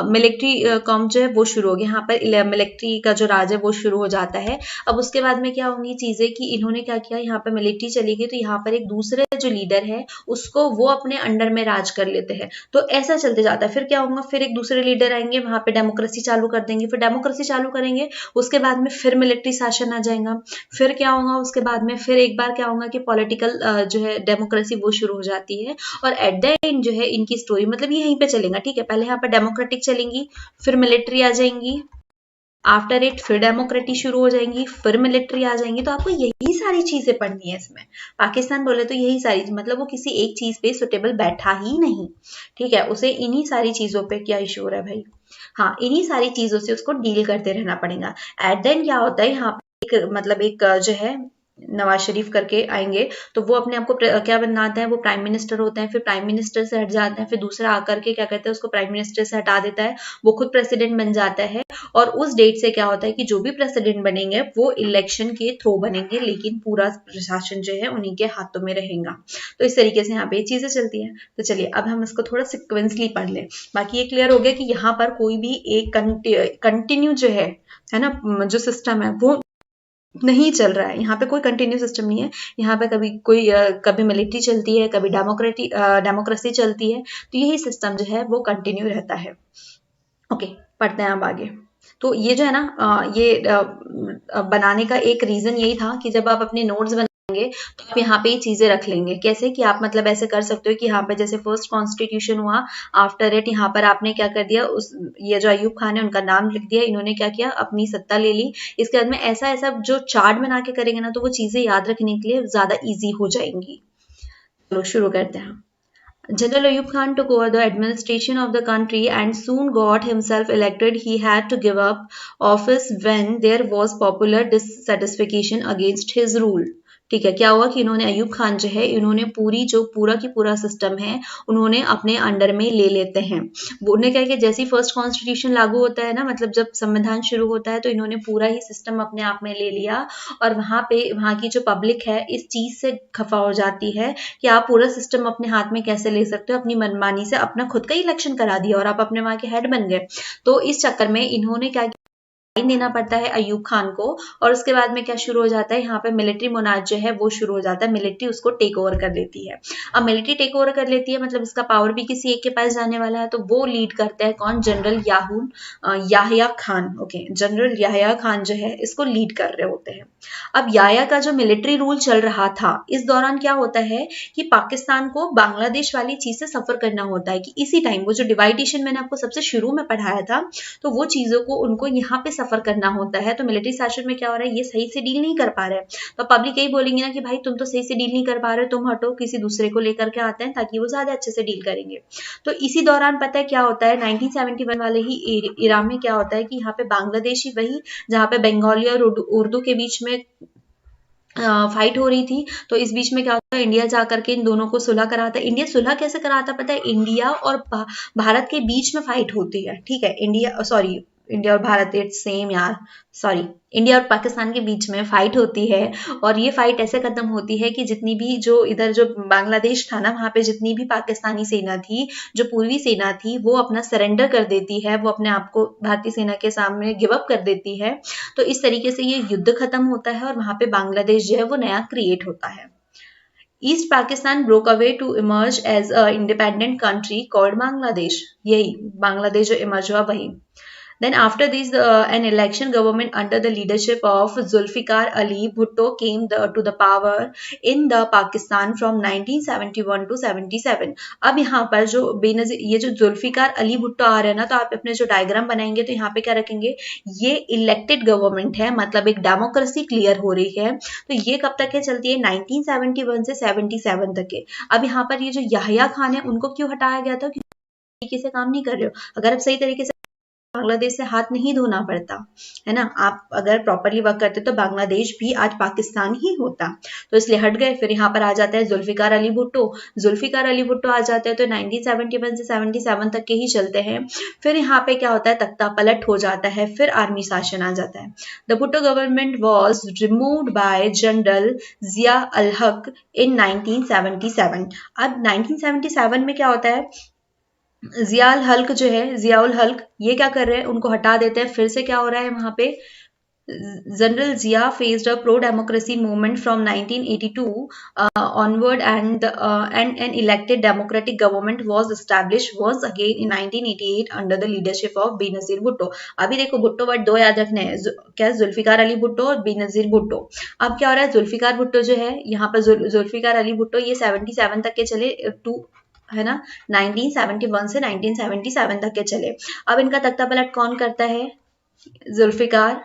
मिलिट्री कॉम जो है वो शुरू हो गया। यहाँ पर मिलिट्री का जो राज है वो शुरू हो जाता है। अब उसके बाद में क्या होंगी चीजें कि इन्होंने क्या किया, यहाँ पर मिलिट्री चली गई, तो यहाँ पर एक दूसरे जो लीडर है उसको वो अपने अंडर में राज कर लेते हैं। तो ऐसा चलते जाता है। फिर क्या होगा? फिर एक दूसरे लीडर आएंगे, वहां पे डेमोक्रेसी चालू कर देंगे, फिर डेमोक्रेसी चालू करेंगे, उसके बाद में फिर मिलिट्री शासन आ जाएगा। फिर क्या होगा? उसके बाद में फिर एक बार क्या होगा कि पॉलिटिकल जो है डेमोक्रेसी वो शुरू हो जाती है, और एट द एंड जो है इनकी स्टोरी मतलब ये यहीं पे चलेगा, ठीक है। पहले यहाँ पर डेमोक्रेटिक चलेंगी, फिर मिलिट्री आ जाएंगी, आफ्टर इट फिर डेमोक्रेसी शुरू हो जाएंगी, फिर मिलिट्री आ जाएंगी। तो आपको यही सारी चीजें पढ़नी है इसमें। पाकिस्तान बोले तो यही सारी, मतलब वो किसी एक चीज पे सुटेबल बैठा ही नहीं, ठीक है, उसे इन्हीं सारी चीजों पे क्या इशू हो रहा है भाई? हाँ, इन्हीं सारी चीजों से उसको डील करते रहना पड़ेगा। एट देन क्या होता है, यहाँ पे एक मतलब एक जो है नवाज शरीफ करके आएंगे, तो वो अपने आप को क्या बनाते हैं? वो प्राइम मिनिस्टर होते हैं, फिर प्राइम मिनिस्टर से हट जाते हैं, फिर दूसरा आकर के क्या कहते हैं उसको प्राइम मिनिस्टर से हटा देता है, वो खुद प्रेसिडेंट बन जाता है। और उस डेट से क्या होता है कि जो भी प्रेसिडेंट बनेंगे वो इलेक्शन के थ्रू बनेंगे, लेकिन पूरा प्रशासन जो है उन्हीं के हाथों में रहेगा। तो इस तरीके से यहाँ पे चीजें चलती हैं। तो चलिए अब हम इसको थोड़ा सिक्वेंसली पढ़ लें। बाकी ये क्लियर हो गया कि यहाँ पर कोई भी एक कंटिन्यू जो है ना, जो सिस्टम है वो नहीं चल रहा है। यहाँ पे कोई कंटिन्यू सिस्टम नहीं है। यहाँ पे कभी मिलिट्री चलती है, कभी डेमोक्रेसी चलती है, तो यही सिस्टम जो है वो कंटिन्यू रहता है। ओके, पढ़ते हैं अब आगे। तो ये जो है ना, ये बनाने का एक रीजन यही था कि जब आप अपने नोट्स तो आप यहाँ पे ये चीजें रख लेंगे। कैसे कि आप मतलब ऐसे कर सकते हो कि यहाँ पे जैसे फर्स्ट कॉन्स्टिट्यूशन हुआ, आफ्टर इट यहाँ पर आपने क्या कर दिया, उस ये जो अयूब खान है उनका नाम लिख दिया, इन्होंने क्या किया, अपनी सत्ता ले ली। इसके बाद में ऐसा ऐसा जो चार्ट बना के करेंगे ना, तो वो चीजें याद रखने के लिए ज्यादा ईजी हो जाएंगी। चलो शुरू करते हैं। General Ayub Khan took over the administration of the country and soon got himself elected. He had to give up office when there was popular dissatisfaction against his rule. ठीक है, क्या हुआ कि इन्होंने अयूब खान जो है, इन्होंने पूरा की पूरा सिस्टम है उन्होंने अपने अंडर में ले लेते हैं। उन्होंने क्या किया, जैसे फर्स्ट कॉन्स्टिट्यूशन लागू होता है ना, मतलब जब संविधान शुरू होता है, तो इन्होंने पूरा ही सिस्टम अपने आप में ले लिया और वहां की जो पब्लिक है इस चीज से खफा हो जाती है कि आप पूरा सिस्टम अपने हाथ में कैसे ले सकते हो, अपनी मनमानी से अपना खुद का इलेक्शन करा दिया और आप अपने वहां के हेड बन गए। तो इस चक्कर में इन्होंने क्या देना पड़ता है अयूब खान को, और उसके बाद में क्या शुरू हो जाता है, यहाँ पे मिलिट्री मोनार्च जो है वो शुरू हो जाता है, मिलिट्री उसको टेक ओवर कर लेती है। अब मिलिट्री टेक ओवर कर लेती है मतलब इसका पावर भी किसी एक के पास जाने वाला है, तो वो लीड करते हैं कौन, general Yahya Khan. Okay, general Yahya Khan जो है इसको लीड कर रहे होते हैं। अब याहिया का जो मिलिट्री रूल चल रहा था, इस दौरान क्या होता है कि पाकिस्तान को बांग्लादेश वाली चीज से सफर करना होता है कि इसी टाइम वो जो डिवाइडेशन मैंने आपको सबसे शुरू में पढ़ाया था, तो वो चीजों को उनको यहाँ पे सफर करना होता है। तो मिलिट्री शासन में क्या हो रहा है, ये सही से डील नहीं कर पा रहे हैं, तो पब्लिक यही बोलेंगे ना कि भाई तुम तो सही से डील नहीं कर पा रहे हो, तुम हटो, किसी दूसरे को लेकर के आते हैं ताकि वो ज्यादा अच्छे से डील करेंगे। तो इसी दौरान पता है क्या होता है, 1971 वाले ही इरा में क्या होता है कि यहाँ पे बांग्लादेशी, वही जहाँ पे बंगाली और उर्दू के बीच में फाइट हो रही थी, तो इस बीच में क्या होता है, इंडिया जाकर के इन दोनों को सुलह कराता है। इंडिया सुलह कैसे कराता पता है, इंडिया और भारत के बीच में फाइट होती है। ठीक है, इंडिया और भारत इट्स सेम यार, सॉरी, इंडिया और पाकिस्तान के बीच में फाइट होती है, और ये फाइट ऐसे खत्म होती है कि जितनी भी जो इधर जो बांग्लादेश था ना, वहां पे जितनी भी पाकिस्तानी सेना थी, जो पूर्वी सेना थी, वो अपना सरेंडर कर देती है, वो अपने आप को भारतीय सेना के सामने गिव अप कर देती है। तो इस तरीके से ये युद्ध खत्म होता है और वहां पे बांग्लादेश जो है वो नया क्रिएट होता है। East Pakistan broke away to emerge as a independent country called Bangladesh, यही बांग्लादेश जो इमर्ज हुआ वही। Then after this, an election government under the leadership of Zulfikar Ali Bhutto came to the power in the Pakistan from 1971 to 77. अब यहाँ पर जो बेनजीर ये जो जुल्फिकार अली भुट्टो आ रहे हैं ना, तो आप अपने जो डायग्राम बनाएंगे तो यहाँ पे क्या रखेंगे, ये इलेक्टेड गवर्नमेंट है, मतलब एक डेमोक्रेसी क्लियर हो रही है। तो ये कब तक है, चलती है 1971 से 77 तक के। अब यहाँ पर ये जो याहिया खान है उनको क्यों हटाया गया था, क्योंकि तरीके से काम नहीं कर रहे हो। अगर आप सही तरीके से बांग्लादेश से हाथ नहीं धोना पड़ता है ना, आप अगर प्रॉपरली वर्क करते तो बांग्लादेश भी आज पाकिस्तान ही होता, तो इसलिए हट गए। फिर यहाँ पर आ जाता है जुल्फिकार अली भुट्टो, जुल्फिकार अली भुट्टो आ जाते हैं तो 1971 से 77 तक के ही चलते हैं। फिर यहाँ पे क्या होता है, तख्ता पलट हो जाता है, फिर आर्मी शासन आ जाता है। The Bhutto government was removed by general Zia ul Haq in 1977। अब 1977 में क्या होता है, जियाउल हल्क जो है, जियाउल हल्क ये क्या कर रहे हैं, उनको हटा देते हैं। फिर से क्या हो रहा है वहां पे, general Zia faced a pro democracy movement from 1982 onward and an elected democratic government was established once again in 1988 under the leadership of Benazir Bhutto. अभी देखो भुट्टो वर्ड दो याद रखने हैं, क्या, जुल्फिकार अली भुट्टो और बेनजीर भुट्टो। अब क्या हो रहा है, जुल्फिकार भुट्टो जो है यहाँ पर जुल्फिकार अली भुट्टो ये 77 तक के चले, है ना, 1971 से 1977 तक के चले। अब इनका तख्ता पलट कौन करता है, जुल्फिकार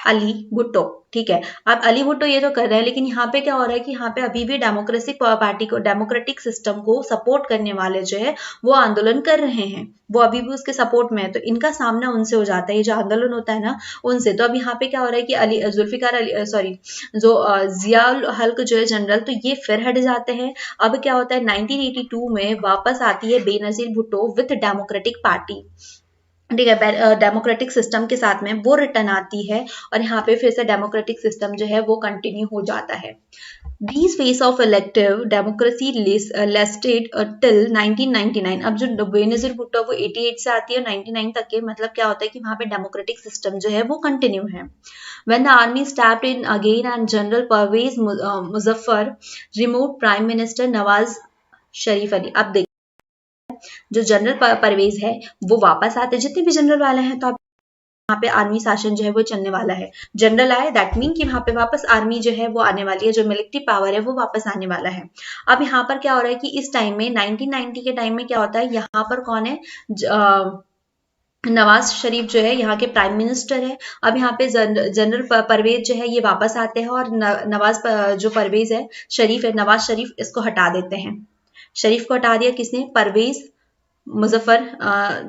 अली भुट्टो। ठीक है, अब अली भुट्टो ये तो कर रहे हैं, लेकिन यहाँ पे क्या हो रहा है कि यहाँ पे अभी भी डेमोक्रेटिक पार्टी को, डेमोक्रेटिक सिस्टम को सपोर्ट करने वाले जो है वो आंदोलन कर रहे हैं, वो अभी भी उसके सपोर्ट में है, तो इनका सामना उनसे हो जाता है, ये जो आंदोलन होता है ना उनसे। तो अब यहाँ पे क्या हो रहा है कि जुल्फिकार अली जो जियाउल हल्क जो है जनरल, तो ये फिर हट जाते हैं। अब क्या होता है, 1982 में वापस आती है Benazir Bhutto with democratic party, ठीक है, डेमोक्रेटिक सिस्टम के साथ में वो रिटर्न आती है, और यहाँ पे फिर से डेमोक्रेटिक सिस्टम जो है वो कंटिन्यू हो जाता है। These phase of elective democracy lasted till 1999। अब जो बेनजीर भुट्टो वो 88 से आती है 99 तक के, मतलब क्या होता है कि वहां पे डेमोक्रेटिक सिस्टम जो है वो कंटिन्यू है। When the army stepped in again and General Parvez Muzaffar removed Prime Minister Nawaz Sharif Ali. अब देखिए जो जनरल परवेज है वो वापस आते, जितने भी जनरल वाले हैं, तो आप वहाँ पे आर्मी शासन जो है वो चलने वाला है। जनरल आए दैट मीन कि वहाँ पे वापस आर्मी जो है वो आने वाली है, जो मिलिट्री पावर है वो वापस आने वाला है। अब यहाँ पर क्या हो रहा है कि इस टाइम में 1990 के टाइम में क्या होता है, यहाँ पर कौन है, नवाज शरीफ जो है यहाँ के प्राइम मिनिस्टर है। अब यहाँ पे जनरल परवेज जो है ये वापस आते हैं और नवाज जो परवेज है, शरीफ है, नवाज शरीफ, इसको हटा देते हैं। शरीफ को हटा दिया किसने, परवेज मुजफ्फर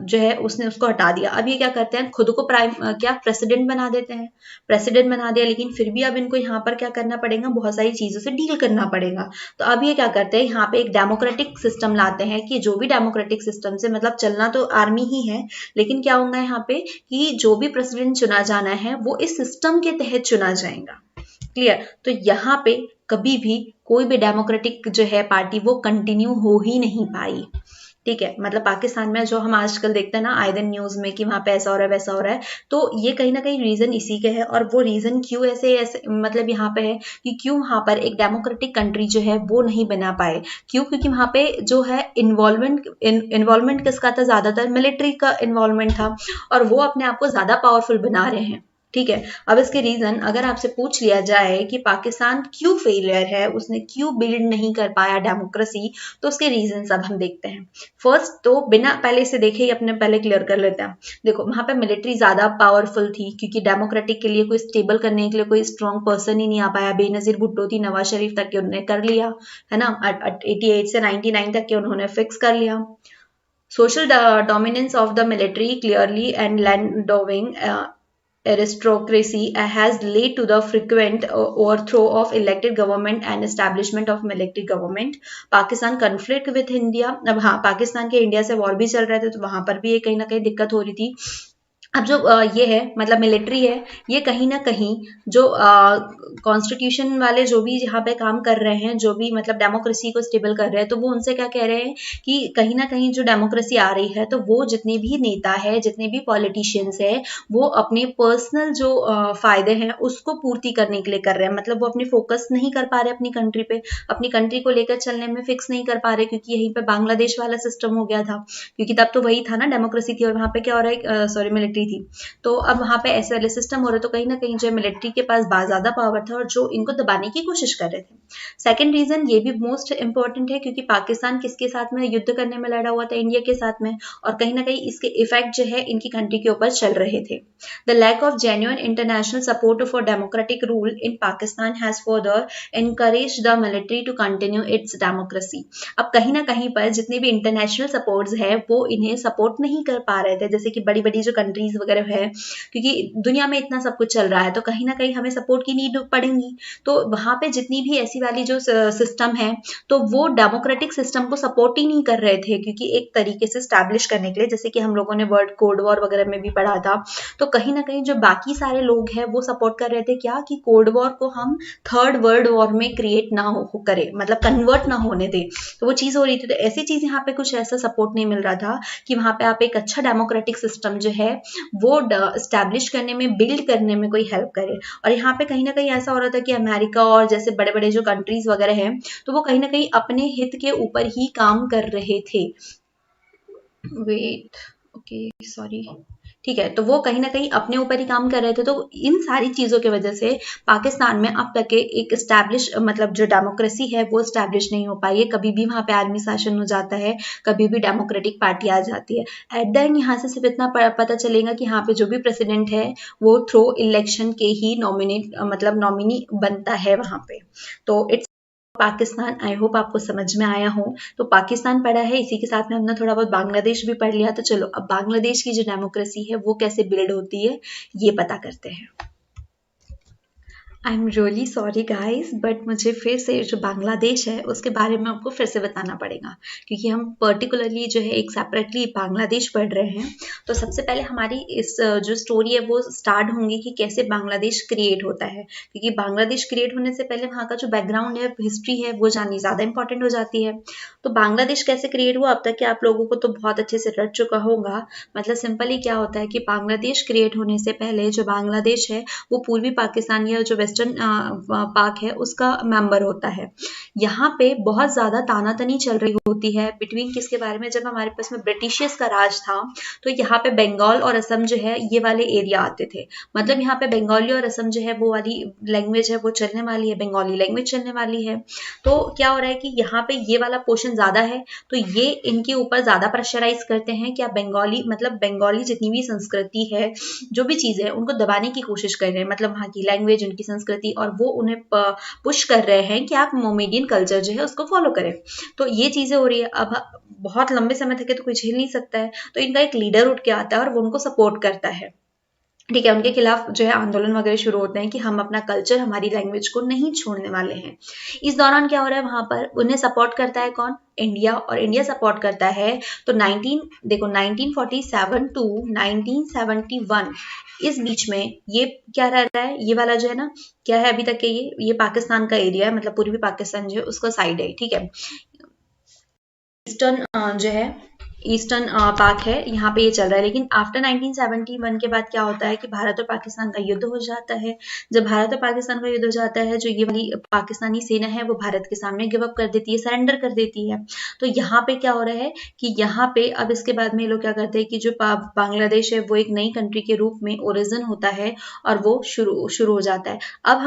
जो है उसने उसको हटा दिया। अब ये क्या करते हैं, खुद को प्राइम क्या प्रेसिडेंट बना देते हैं। प्रेसिडेंट बना दिया, लेकिन फिर भी अब इनको यहाँ पर क्या करना पड़ेगा, बहुत सारी चीजों से डील करना पड़ेगा। तो अब ये क्या करते हैं, यहाँ पे एक डेमोक्रेटिक सिस्टम लाते हैं कि जो भी डेमोक्रेटिक सिस्टम से मतलब चलना तो आर्मी ही है, लेकिन क्या होगा यहाँ पे कि जो भी प्रेसिडेंट चुना जाना है वो इस सिस्टम के तहत चुना जाएगा। क्लियर। तो यहाँ पे कभी भी कोई भी डेमोक्रेटिक जो है पार्टी वो कंटिन्यू हो ही नहीं पाई। ठीक है, मतलब पाकिस्तान में जो हम आजकल देखते हैं ना आए दिन न्यूज में कि वहां पे ऐसा हो रहा है वैसा हो रहा है, तो ये कहीं ना कहीं रीजन इसी के है। और वो रीजन क्यों ऐसे मतलब यहाँ पे है कि क्यों वहां पर एक डेमोक्रेटिक कंट्री जो है वो नहीं बना पाए, क्यों, क्योंकि वहां पे जो है इन्वॉल्वमेंट किसका था, ज्यादातर मिलिट्री का इन्वॉल्वमेंट था, और वो अपने आप को ज्यादा पावरफुल बना रहे हैं। ठीक है, अब इसके रीजन अगर आपसे पूछ लिया जाए कि पाकिस्तान क्यों फेलियर है, उसने क्यों बिल्ड नहीं कर पाया डेमोक्रेसी, तो उसके रीजन अब हम देखते हैं। फर्स्ट तो बिना पहले से देखे ही अपने पहले क्लियर कर लेते हैं। देखो वहां पे मिलिट्री ज्यादा पावरफुल थी, क्योंकि डेमोक्रेटिक के लिए कोई स्टेबल करने के लिए कोई स्ट्रॉन्ग पर्सन ही नहीं आ पाया। बेनजीर भुट्टो थी, नवाज शरीफ तक के उन्होंने कर लिया है ना, 88 से 99 तक के उन्होंने फिक्स कर लिया। Social dominance of the military clearly and land aristocracy has led to the frequent overthrow of elected government and establishment of military government. Pakistan conflict with India, अब हाँ पाकिस्तान के इंडिया से वॉर भी चल रहे थे, तो वहां पर भी ये कहीं ना कहीं दिक्कत हो रही थी। अब जो ये है मतलब मिलिट्री है, ये कहीं ना कहीं जो कॉन्स्टिट्यूशन वाले जो भी यहाँ पे काम कर रहे हैं, जो भी मतलब डेमोक्रेसी को स्टेबल कर रहे हैं, तो वो उनसे क्या कह रहे हैं कि कहीं ना कहीं जो डेमोक्रेसी आ रही है, तो वो जितने भी नेता है, जितने भी पॉलिटिशियंस है, वो अपने पर्सनल जो फायदे हैं उसको पूर्ति करने के लिए कर रहे हैं। मतलब वो अपने फोकस नहीं कर पा रहे अपनी कंट्री पे, अपनी कंट्री को लेकर चलने में फिक्स नहीं कर पा रहे, क्योंकि यहीं पे बांग्लादेश वाला सिस्टम हो गया था, क्योंकि तब तो वही था ना, डेमोक्रेसी थी, और वहां पे क्या हो रहा है, सॉरी मिलिट्री थी। तो अब वहां पे ऐसे वाले सिस्टम हो रहे, तो कहीं ना कहीं जो मिलिट्री के पास ज्यादा पावर था, और जो इनको दबाने की कोशिश कर रहे थे। सेकंड रीजन ये भी मोस्ट इंपॉर्टेंट है, क्योंकि पाकिस्तान किसके साथ में युद्ध करने में लड़ा हुआ था, इंडिया के साथ में, और कहीं ना कहीं इसके इफेक्ट जो है इनकी कंट्री के ऊपर चल रहे थे। The lack of genuine international support for democratic rule in Pakistan has further encourage the military to continue its democracy. अब कहीं ना कहीं पर जितने भी इंटरनेशनल सपोर्ट्स है वो इन्हें सपोर्ट नहीं कर पा रहे थे, जैसे कि बड़ी बड़ी जो कंट्रीज वगैरह है, क्योंकि दुनिया में इतना सब कुछ चल रहा है, तो कहीं ना कहीं हमें सपोर्ट की नीड पड़ेगी। तो वहां पे जितनी भी ऐसी वाली जो सिस्टम है, तो वो डेमोक्रेटिक सिस्टम को सपोर्ट ही नहीं कर रहे थे, क्योंकि एक तरीके से स्टैब्लिश करने के लिए, जैसे कि हम लोगों ने वर्ल्ड कोल्ड वॉर वगैरह में भी पढ़ा था, तो कहीं ना कहीं जो बाकी सारे लोग हैं वो सपोर्ट कर रहे थे क्या, कि कोल्ड वॉर को हम थर्ड वर्ल्ड वॉर में क्रिएट ना हो करे, मतलब कन्वर्ट ना होने दे, तो वो चीज हो रही थी। तो ऐसी चीज यहाँ पे कुछ ऐसा सपोर्ट नहीं मिल रहा था कि वहां पे आप एक अच्छा डेमोक्रेटिक सिस्टम जो है वो स्टैब्लिश करने में, बिल्ड करने में कोई हेल्प करे। और यहाँ पे कहीं ना कहीं ऐसा हो रहा था कि अमेरिका और जैसे बड़े बड़े जो कंट्रीज वगैरह हैं, तो वो कहीं ना कहीं अपने हित के ऊपर ही काम कर रहे थे। वेट, ओके सॉरी, ठीक है, तो वो कहीं ना कहीं अपने ऊपर ही काम कर रहे थे। तो इन सारी चीजों की वजह से पाकिस्तान में अब तक एक स्टैब्लिश मतलब जो डेमोक्रेसी है वो स्टैब्लिश नहीं हो पाई है। कभी भी वहां पे आर्मी शासन हो जाता है, कभी भी डेमोक्रेटिक पार्टी आ जाती है। एट द एंड यहाँ से सिर्फ इतना पता चलेगा कि यहाँ पे जो भी प्रेसिडेंट है वो थ्रू इलेक्शन के ही नॉमिनी बनता है वहां पे। तो इट्स पाकिस्तान, आई होप आपको समझ में आया हो। तो पाकिस्तान पढ़ा है, इसी के साथ में हमने थोड़ा बहुत बांग्लादेश भी पढ़ लिया। तो चलो अब बांग्लादेश की जो डेमोक्रेसी है वो कैसे बिल्ड होती है ये पता करते हैं। I am really sorry guys, but मुझे फिर से जो बांग्लादेश है उसके बारे में आपको फिर से बताना पड़ेगा, क्योंकि हम पर्टिकुलरली जो है एक सेपरेटली बांग्लादेश पढ़ रहे हैं। तो सबसे पहले हमारी इस जो स्टोरी है वो स्टार्ट होंगी कि कैसे बांग्लादेश क्रिएट होता है, क्योंकि बांग्लादेश क्रिएट होने से पहले वहाँ का जो बैकग्राउंड है, हिस्ट्री है, वो जाननी ज़्यादा इंपॉर्टेंट हो जाती है। तो बांग्लादेश कैसे क्रिएट हुआ अब तक के आप लोगों को तो बहुत अच्छे से रट चुका होगा। मतलब सिंपली क्या होता है कि बांग्लादेश क्रिएट होने से पहले जो बांग्लादेश है वो पूर्वी पाकिस्तान या जो वेस्ट वेस्टर्न पाक है उसका मेंबर होता है। यहाँ पे बहुत ज़्यादा तानातनी चल रही होती है बिटवीन किसके बारे में, जब हमारे पास में ब्रिटिशर्स का राज था तो यहाँ पे बंगाल और असम जो है ये वाले एरिया आते थे। मतलब यहाँ पे बंगाली और असम जो है वो वाली लैंग्वेज है वो चलने वाली है, बंगाली लैंग्वेज चलने वाली है। तो क्या हो रहा है कि यहाँ पे ये वाला पोर्शन ज़्यादा है तो ये इनके ऊपर ज़्यादा प्रेशराइज करते हैं कि आप बंगाली, मतलब बंगाली जितनी भी संस्कृति है, जो भी चीज़ें हैं उनको दबाने की कोशिश कर रहे हैं, मतलब वहाँ की लैंग्वेज, उनकी संस्कृति, और वो उन्हें पुश कर रहे हैं कि आप मोमेडियन कल्चर जो है उसको फॉलो करें। तो ये चीज़ें हो रही है। अब बहुत लंबे समय तक तो कोई झेल नहीं सकता है, तो इनका एक लीडर उठ के आता है और वो उनको सपोर्ट करता है। ठीक है, उनके खिलाफ जो है आंदोलन वगैरह शुरू होते हैं कि हम अपना कल्चर, हमारी लैंग्वेज को नहीं छोड़ने वाले हैं। इस दौरान क्या हो रहा है, वहां पर उन्हें सपोर्ट करता है कौन, इंडिया, और इंडिया सपोर्ट करता है। तो 1947 टू 1971 इस बीच में ये क्या रह रहा है, ये वाला जो है ना, क्या है अभी तक के ये पाकिस्तान का एरिया है, मतलब पूर्वी पाकिस्तान जो है उसका साइड है। ठीक है, ईस्टर्न जो है ईस्टर्न पाक है, यहाँ पे ये चल रहा है। लेकिन आफ्टर 1971 के बाद क्या होता है कि भारत और पाकिस्तान का युद्ध हो जाता है। जब भारत और पाकिस्तान का युद्ध हो जाता है, जो ये वाली पाकिस्तानी सेना है वो भारत के सामने गिव अप कर देती है, सरेंडर कर देती है। तो यहाँ पे क्या हो रहा है कि यहाँ पे अब इसके बाद में ये लोग क्या करते हैं कि जो बांग्लादेश है वो एक नई कंट्री के रूप में ओरिजिन होता है और वो शुरू हो जाता है। अब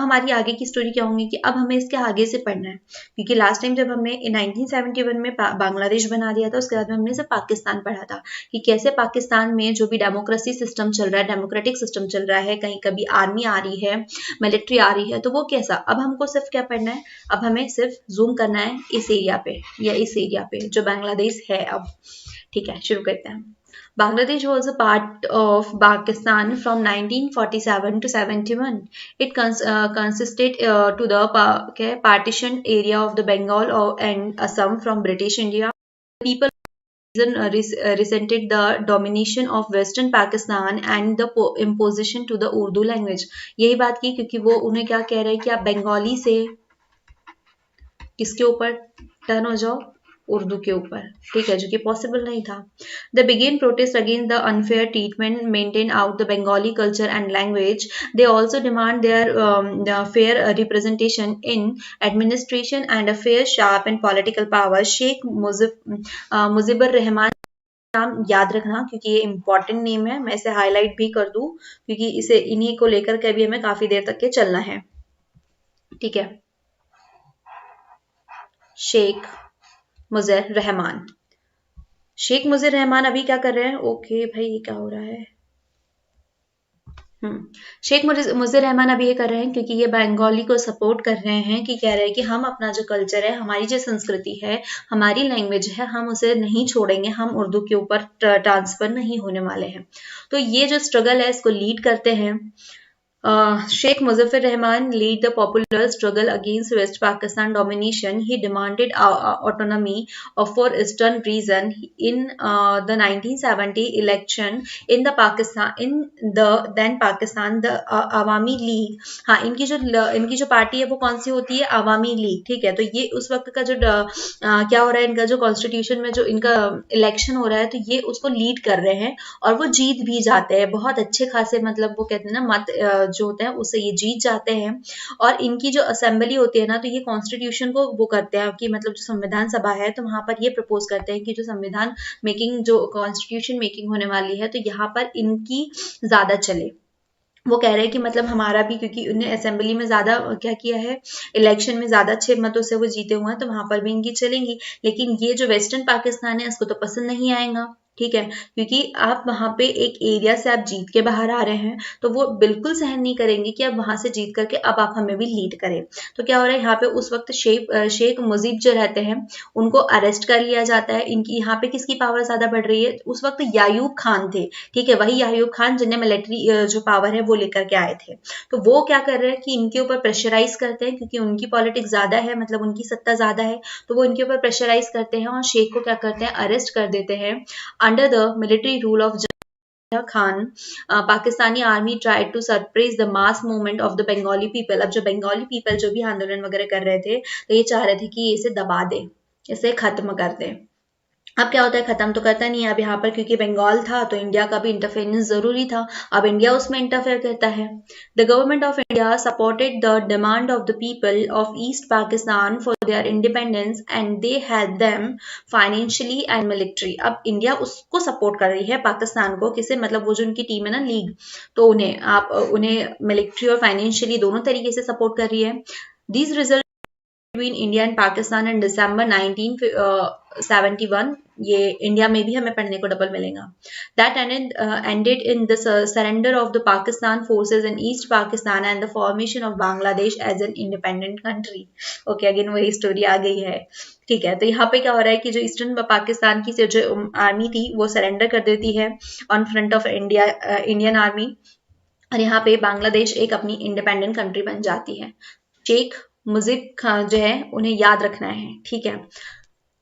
हमारी आगे की स्टोरी क्या होंगी कि अब हमें इसके आगे से पढ़ना है, क्योंकि लास्ट टाइम जब हमने 1971 में बांग्लादेश बना दिया था, उसके बाद में हमने सिर्फ पाकिस्तान पढ़ा था कि कैसे पाकिस्तान में जो भी डेमोक्रेसी सिस्टम चल रहा है, डेमोक्रेटिक सिस्टम चल रहा है, कहीं कभी आर्मी आ रही है, मिलिट्री आ रही है, तो वो कैसा। अब हमको सिर्फ क्या पढ़ना है, अब हमें सिर्फ जूम करना है इस एरिया पे, या इस एरिया पे जो बांग्लादेश है अब। ठीक है, शुरू करते हैं। Bangladesh was a part of Pakistan from 1947 to 71. It consisted to the partitioned area of the Bengal and Assam from British India. People resented the domination of Western Pakistan and the imposition to the Urdu language. यही बात की, क्योंकि वो उन्हें क्या कह रहे हैं कि आप बंगाली से किसके ऊपर टर्न हो जाओ, उर्दू के ऊपर। ठीक है, जो कि पॉसिबल नहीं था। They began protest against the unfair treatment maintained out the Bengali culture and language. They also demand their fair representation in administration and a fair, sharp and political power. Sheikh Mujibur Rahman नाम याद रखना, क्योंकि ये important name है। मैं इसे highlight भी कर दूं क्योंकि इसे इन्हीं को लेकर के भी हमें काफी देर तक के चलना है। ठीक है, शेख मुजीर रहमान। शेख मुजीर रहमान अभी क्या कर रहे हैं, ओके भाई ये क्या हो रहा है। शेख मुजीर रहमान अभी ये कर रहे हैं क्योंकि ये बंगाली को सपोर्ट कर रहे हैं, कि कह रहे हैं कि हम अपना जो कल्चर है, हमारी जो संस्कृति है, हमारी लैंग्वेज है, हम उसे नहीं छोड़ेंगे, हम उर्दू के ऊपर ट्रांसफर नहीं होने वाले हैं। तो ये जो स्ट्रगल है इसको लीड करते हैं Sheikh Muzaffer Rahman lead the popular struggle against West Pakistan domination. He demanded autonomy for Eastern region in the 1970 election in the then Pakistan the Awami League. हाँ, इनकी जो पार्टी है वो कौन सी होती है, अवामी लीग। ठीक है, तो ये उस वक्त का जो क्या हो रहा है, इनका जो कॉन्स्टिट्यूशन में जो इनका इलेक्शन हो रहा है, तो ये उसको लीड कर रहे हैं और वो जीत भी जाते हैं बहुत अच्छे खासे, मतलब वो कहते हैं ना मत जो होता है उससे ये जीत जाते हैं। और इनकी जो असेंबली होती है ना, तो ये कॉन्स्टिट्यूशन को वो करते हैं कि मतलब जो संविधान सभा है, तो वहां पर ये प्रपोज करते हैं कि जो संविधान मेकिंग, जो कॉन्स्टिट्यूशन मेकिंग होने वाली है, तो यहाँ पर इनकी ज्यादा चले। वो कह रहे हैं कि मतलब हमारा भी, क्योंकि उन्हें असेंबली में ज्यादा क्या किया है, इलेक्शन में ज्यादा अच्छे मतों से वो जीते हुए हैं, तो वहां पर भी इनकी चलेंगी। लेकिन ये जो वेस्टर्न पाकिस्तान है इसको तो पसंद नहीं आएगा। ठीक है, क्योंकि आप वहां पे एक एरिया से आप जीत के बाहर आ रहे हैं, तो वो बिल्कुल सहन नहीं करेंगे कि आप वहां से जीत करके अब आप हमें भी लीड करें। तो क्या हो रहा है, यहाँ पे उस वक्त शेख मुजीब जो रहते हैं उनको अरेस्ट कर लिया जाता है। इनकी यहाँ पे किसकी पावर ज्यादा बढ़ रही है, उस वक्त यायूब खान थे। ठीक है, वही यायूब खान जिन्हें मिलिट्री जो पावर है वो लेकर के आए थे। तो वो क्या कर रहे हैं कि इनके ऊपर प्रेशराइज करते हैं, क्योंकि उनकी पॉलिटिक्स ज्यादा है, मतलब उनकी सत्ता ज्यादा है, तो वो इनके ऊपर प्रेशराइज करते हैं और शेख को क्या करते हैं, अरेस्ट कर देते हैं। Under the military rule of Jaya Khan, Pakistani army tried to suppress the mass movement of the Bengali people. अब जो बंगाली पीपल जो भी आंदोलन वगैरह कर रहे थे, तो ये चाह रहे थे कि इसे दबा दे, इसे खत्म कर दे। अब क्या होता है, खत्म तो करता नहीं है अब यहाँ पर, क्योंकि बंगाल था तो इंडिया का भी इंटरफेरेंस जरूरी था, अब इंडिया उसमें इंटरफेयर करता है। The government of India supported the demand of the people of east Pakistan for their independence and they help them financially and military. अब इंडिया उसको सपोर्ट कर रही है पाकिस्तान को, किसे, मतलब वो जो उनकी टीम है ना लीग, तो उन्हें मिलिट्री और फाइनेंशियली दोनों तरीके से सपोर्ट कर रही है। These result between India and Pakistan in December 1971, ये इंडिया में भी हमें पढ़ने को डबल मिलेगा। That ended in the surrender of the Pakistan forces in East Pakistan and the formation of Bangladesh as an independent country. Okay, again वही story आ गई है। ठीक है, तो यहाँ पे क्या हो रहा है कि जो ईस्टर्न पाकिस्तान की जो आर्मी थी वो सरेंडर कर देती है on front of India, Indian army, और यहाँ पे बांग्लादेश एक अपनी इंडिपेंडेंट कंट्री बन जाती है। शेख मुजीब खान जो है उन्हें याद रखना है, ठीक है।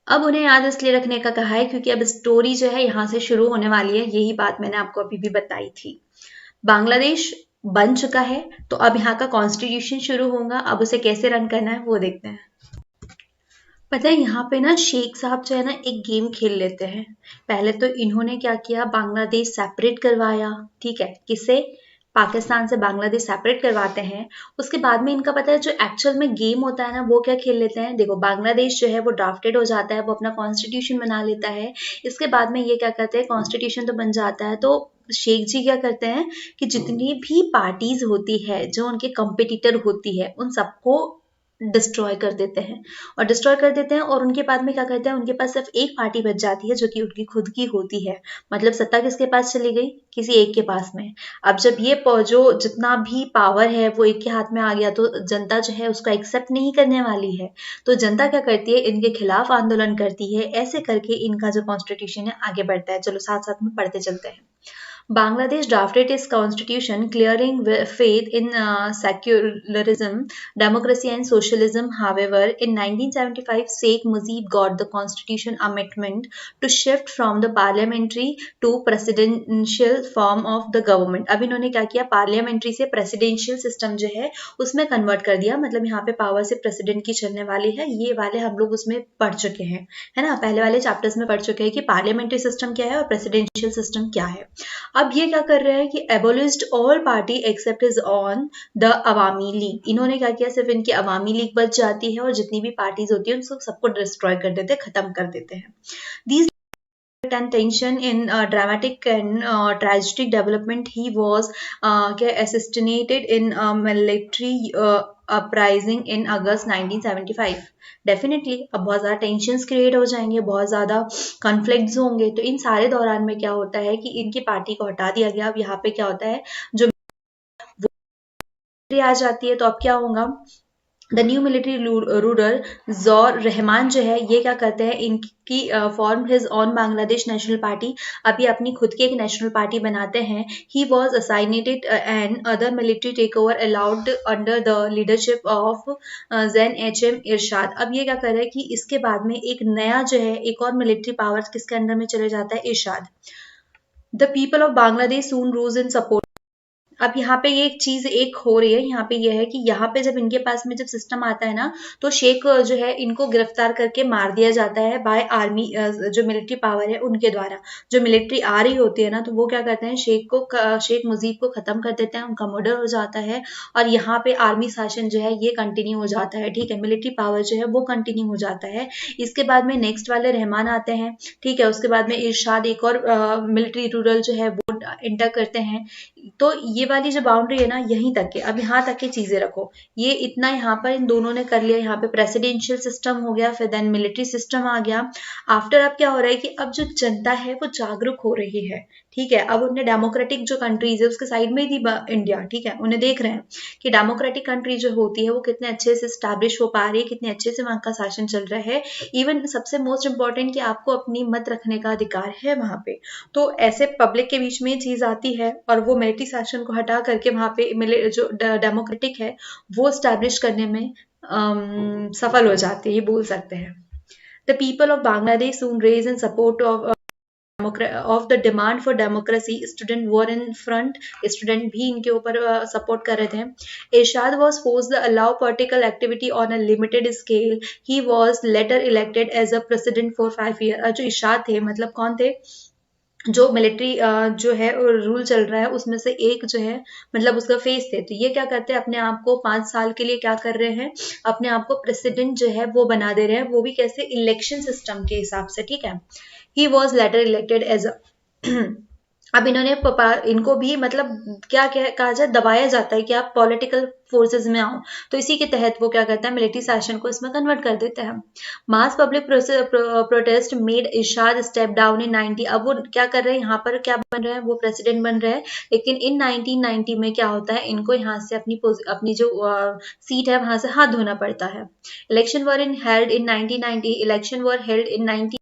अब उन्हें याद इसलिए रखने का कहा है क्योंकि अब स्टोरी जो है यहाँ से शुरू होने वाली है, यही बात मैंने आपको अभी भी बताई थी। बांग्लादेश बन चुका है तो अब यहाँ का कॉन्स्टिट्यूशन शुरू होगा, अब उसे कैसे रन करना है वो देखते हैं। पता है यहाँ पे ना शेख साहब जो है ना एक गेम खेल लेते हैं। पहले तो इन्होंने क्या किया, बांग्लादेश सेपरेट करवाया, ठीक है, किससे, पाकिस्तान से बांग्लादेश सेपरेट करवाते हैं। उसके बाद में इनका पता है जो एक्चुअल में गेम होता है ना वो क्या खेल लेते हैं। देखो बांग्लादेश जो है वो ड्राफ्टेड हो जाता है, वो अपना कॉन्स्टिट्यूशन बना लेता है। इसके बाद में ये क्या करते हैं, कॉन्स्टिट्यूशन तो बन जाता है तो शेख जी क्या करते हैं कि जितनी भी पार्टीज होती है जो उनके कंपिटिटर होती है उन सबको डिस्ट्रॉय कर देते हैं, और उनके बाद में क्या करते हैं, उनके पास सिर्फ एक पार्टी बच जाती है जो कि उनकी खुद की होती है। मतलब सत्ता किसके पास चली गई, किसी एक के पास में। अब जब ये जो जितना भी पावर है वो एक के हाथ में आ गया तो जनता जो है उसको एक्सेप्ट नहीं करने वाली है। तो जनता क्या करती है, इनके खिलाफ आंदोलन करती है। ऐसे करके इनका जो कॉन्स्टिट्यूशन है आगे बढ़ता है। चलो साथ साथ में पढ़ते चलते हैं। Bangladesh drafted its constitution clearing faith in secularism, democracy and socialism. However, in 1975, Sheikh Mujib got the constitution amendment to shift from the parliamentary to presidential form of the government. अब इन्होंने क्या किया, पार्लियामेंट्री से presidential system जो है उसमें convert कर दिया। मतलब यहाँ पे पावर से प्रेसिडेंट की चलने वाली है। ये वाले हम लोग उसमें पढ़ चुके हैं, है ना, पहले वाले चैप्टर्स में पढ़ चुके हैं कि पार्लियामेंट्री सिस्टम क्या है और प्रेसिडेंशियल सिस्टम क्या है। अब ये क्या कर रहे हैं कि abolished all party except his own the Awami League. इन्होंने क्या किया, सिर्फ इनकी अवामी लीग बच जाती है और जितनी भी पार्टीज होती है उन सबको डिस्ट्रॉय कर देते हैं, खत्म कर देते हैं। These and tension in dramatic and tragic development. He was assassinated in a military uprising in August 1975. Definitely अब बहुत ज़्यादा टेंशन्स क्रिएट हो जाएंगे, बहुत ज़्यादा कॉन्फ्लिक्ट्स होंगे। तो इन सारे दौरान में क्या होता है कि इनकी पार्टी को हटा दिया गया। अब यहाँ पे क्या होता है, जो आ जाती है तो अब क्या होगा, द न्यू मिलिट्री रूलर जौर रहमान जो है ये क्या करते हैं, इनकी form his own Bangladesh national party. अभी अपनी खुद की एक नेशनल पार्टी बनाते हैं। He was assassinated and other military take over allowed under the leadership of gen HM Ershad. अब ये क्या कर रहे हैं कि इसके बाद में एक नया जो है एक और मिलिट्री पावर किसके अंडर में चले जाता है, Ershad. The people of Bangladesh soon rose in support. अब यहाँ पे ये एक चीज एक हो रही है, यहाँ पे ये है कि यहाँ पे जब इनके पास में जब सिस्टम आता है ना तो शेख जो है इनको गिरफ्तार करके मार दिया जाता है बाय आर्मी, जो मिलिट्री पावर है उनके द्वारा। जो मिलिट्री आ रही होती है ना तो वो क्या करते हैं, शेख मुजीब को खत्म कर देते हैं, उनका मर्डर हो जाता है और यहाँ पे आर्मी शासन जो है ये कंटिन्यू हो जाता है। ठीक है, मिलिट्री पावर जो है वो कंटिन्यू हो जाता है। इसके बाद में नेक्स्ट वाले रहमान आते हैं। ठीक है, उसके बाद में इरशाद एक और मिलिट्री रूरल जो है वो इंटर करते हैं। तो ये वाली जो बाउंड्री है ना यहीं तक के, अब यहाँ तक की चीजें रखो। ये इतना यहाँ पर इन दोनों ने कर लिया। यहाँ पे प्रेसिडेंशियल सिस्टम हो गया, फिर देन मिलिट्री सिस्टम आ गया। आफ्टर अब क्या हो रहा है कि अब जो जनता है वो जागरूक हो रही है। ठीक है, अब उन्हें डेमोक्रेटिक जो कंट्रीज है उसके साइड में ही थी इंडिया। ठीक है, उन्हें देख रहे हैं कि डेमोक्रेटिक कंट्री जो होती है वो कितने अच्छे से स्टैब्लिश हो पा रही है, कितने अच्छे से वहां का शासन चल रहा है। इवन सबसे मोस्ट इंपॉर्टेंट कि आपको अपनी मत रखने का अधिकार है वहां पे। तो ऐसे पब्लिक के बीच में ये चीज आती है और वो मिलिट्री शासन को हटा करके वहां पे जो डेमोक्रेटिक है वो स्टैब्लिश करने में सफल हो जाती है, ये बोल सकते हैं। The people of Bangladesh soon rose in support of of the demand for democracy student were in front, student भी इनके ऊपर सपोर्ट कर रहे थे। Ershad was forced to allow political activity on a limited scale, he was later elected as a president for 5 year. जो इरशाद थे मतलब कौन थे, जो मिलिट्री जो है रूल चल रहा है उसमें से एक जो है मतलब उसका फेस थे, तो ये क्या करते हैं अपने आप को 5 साल के लिए क्या कर रहे हैं, अपने आप को प्रेसिडेंट जो है वो बना दे रहे हैं, वो भी कैसे, इलेक्शन सिस्टम के हिसाब से, ठीक है। He was later elected as a अब इन्होंने इनको भी मतलब क्या कहा जाए, दबाया जाता है कि आप पॉलिटिकल फोर्सेस में आओ, तो इसी के तहत वो क्या करता है, मिलिट्री शासन को इसमें कन्वर्ट कर देता है। Mass public protest made Ershad step down in 90। अब वो क्या कर रहे हैं, यहाँ पर क्या बन रहा है, वो प्रेसिडेंट बन रहे हैं, लेकिन इन 1990 में क्या होता है, इनको यहाँ से अपनी जो सीट है वहां से हाथ धोना पड़ता है। Election were in held in 1990, election were held in 90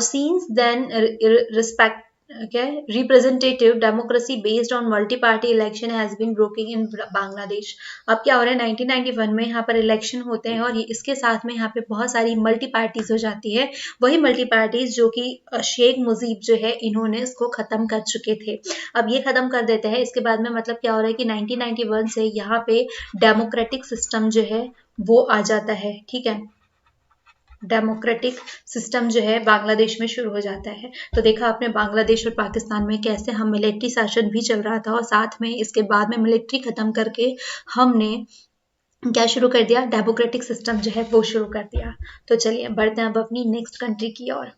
since then respect okay representative democracy based on multi party election has been broken in Bangladesh। अब क्या हो रहा है, 1991 में यहाँ पर इलेक्शन होते हैं और इसके साथ में यहाँ पे बहुत सारी मल्टी पार्टीज हो जाती है, वही मल्टी पार्टीज जो कि शेख मुजीब जो है इन्होंने इसको खत्म कर चुके थे, अब ये खत्म कर देते हैं। इसके बाद में मतलब क्या हो रहा है कि 1991 से यहाँ पे डेमोक्रेटिक सिस्टम जो है वो आ जाता है, ठीक है, डेमोक्रेटिक सिस्टम जो है बांग्लादेश में शुरू हो जाता है। तो देखा आपने बांग्लादेश और पाकिस्तान में कैसे हम मिलिट्री शासन भी चल रहा था और साथ में इसके बाद में मिलिट्री खत्म करके हमने क्या शुरू कर दिया, डेमोक्रेटिक सिस्टम जो है वो शुरू कर दिया। तो चलिए बढ़ते हैं अब अपनी नेक्स्ट कंट्री की ओर।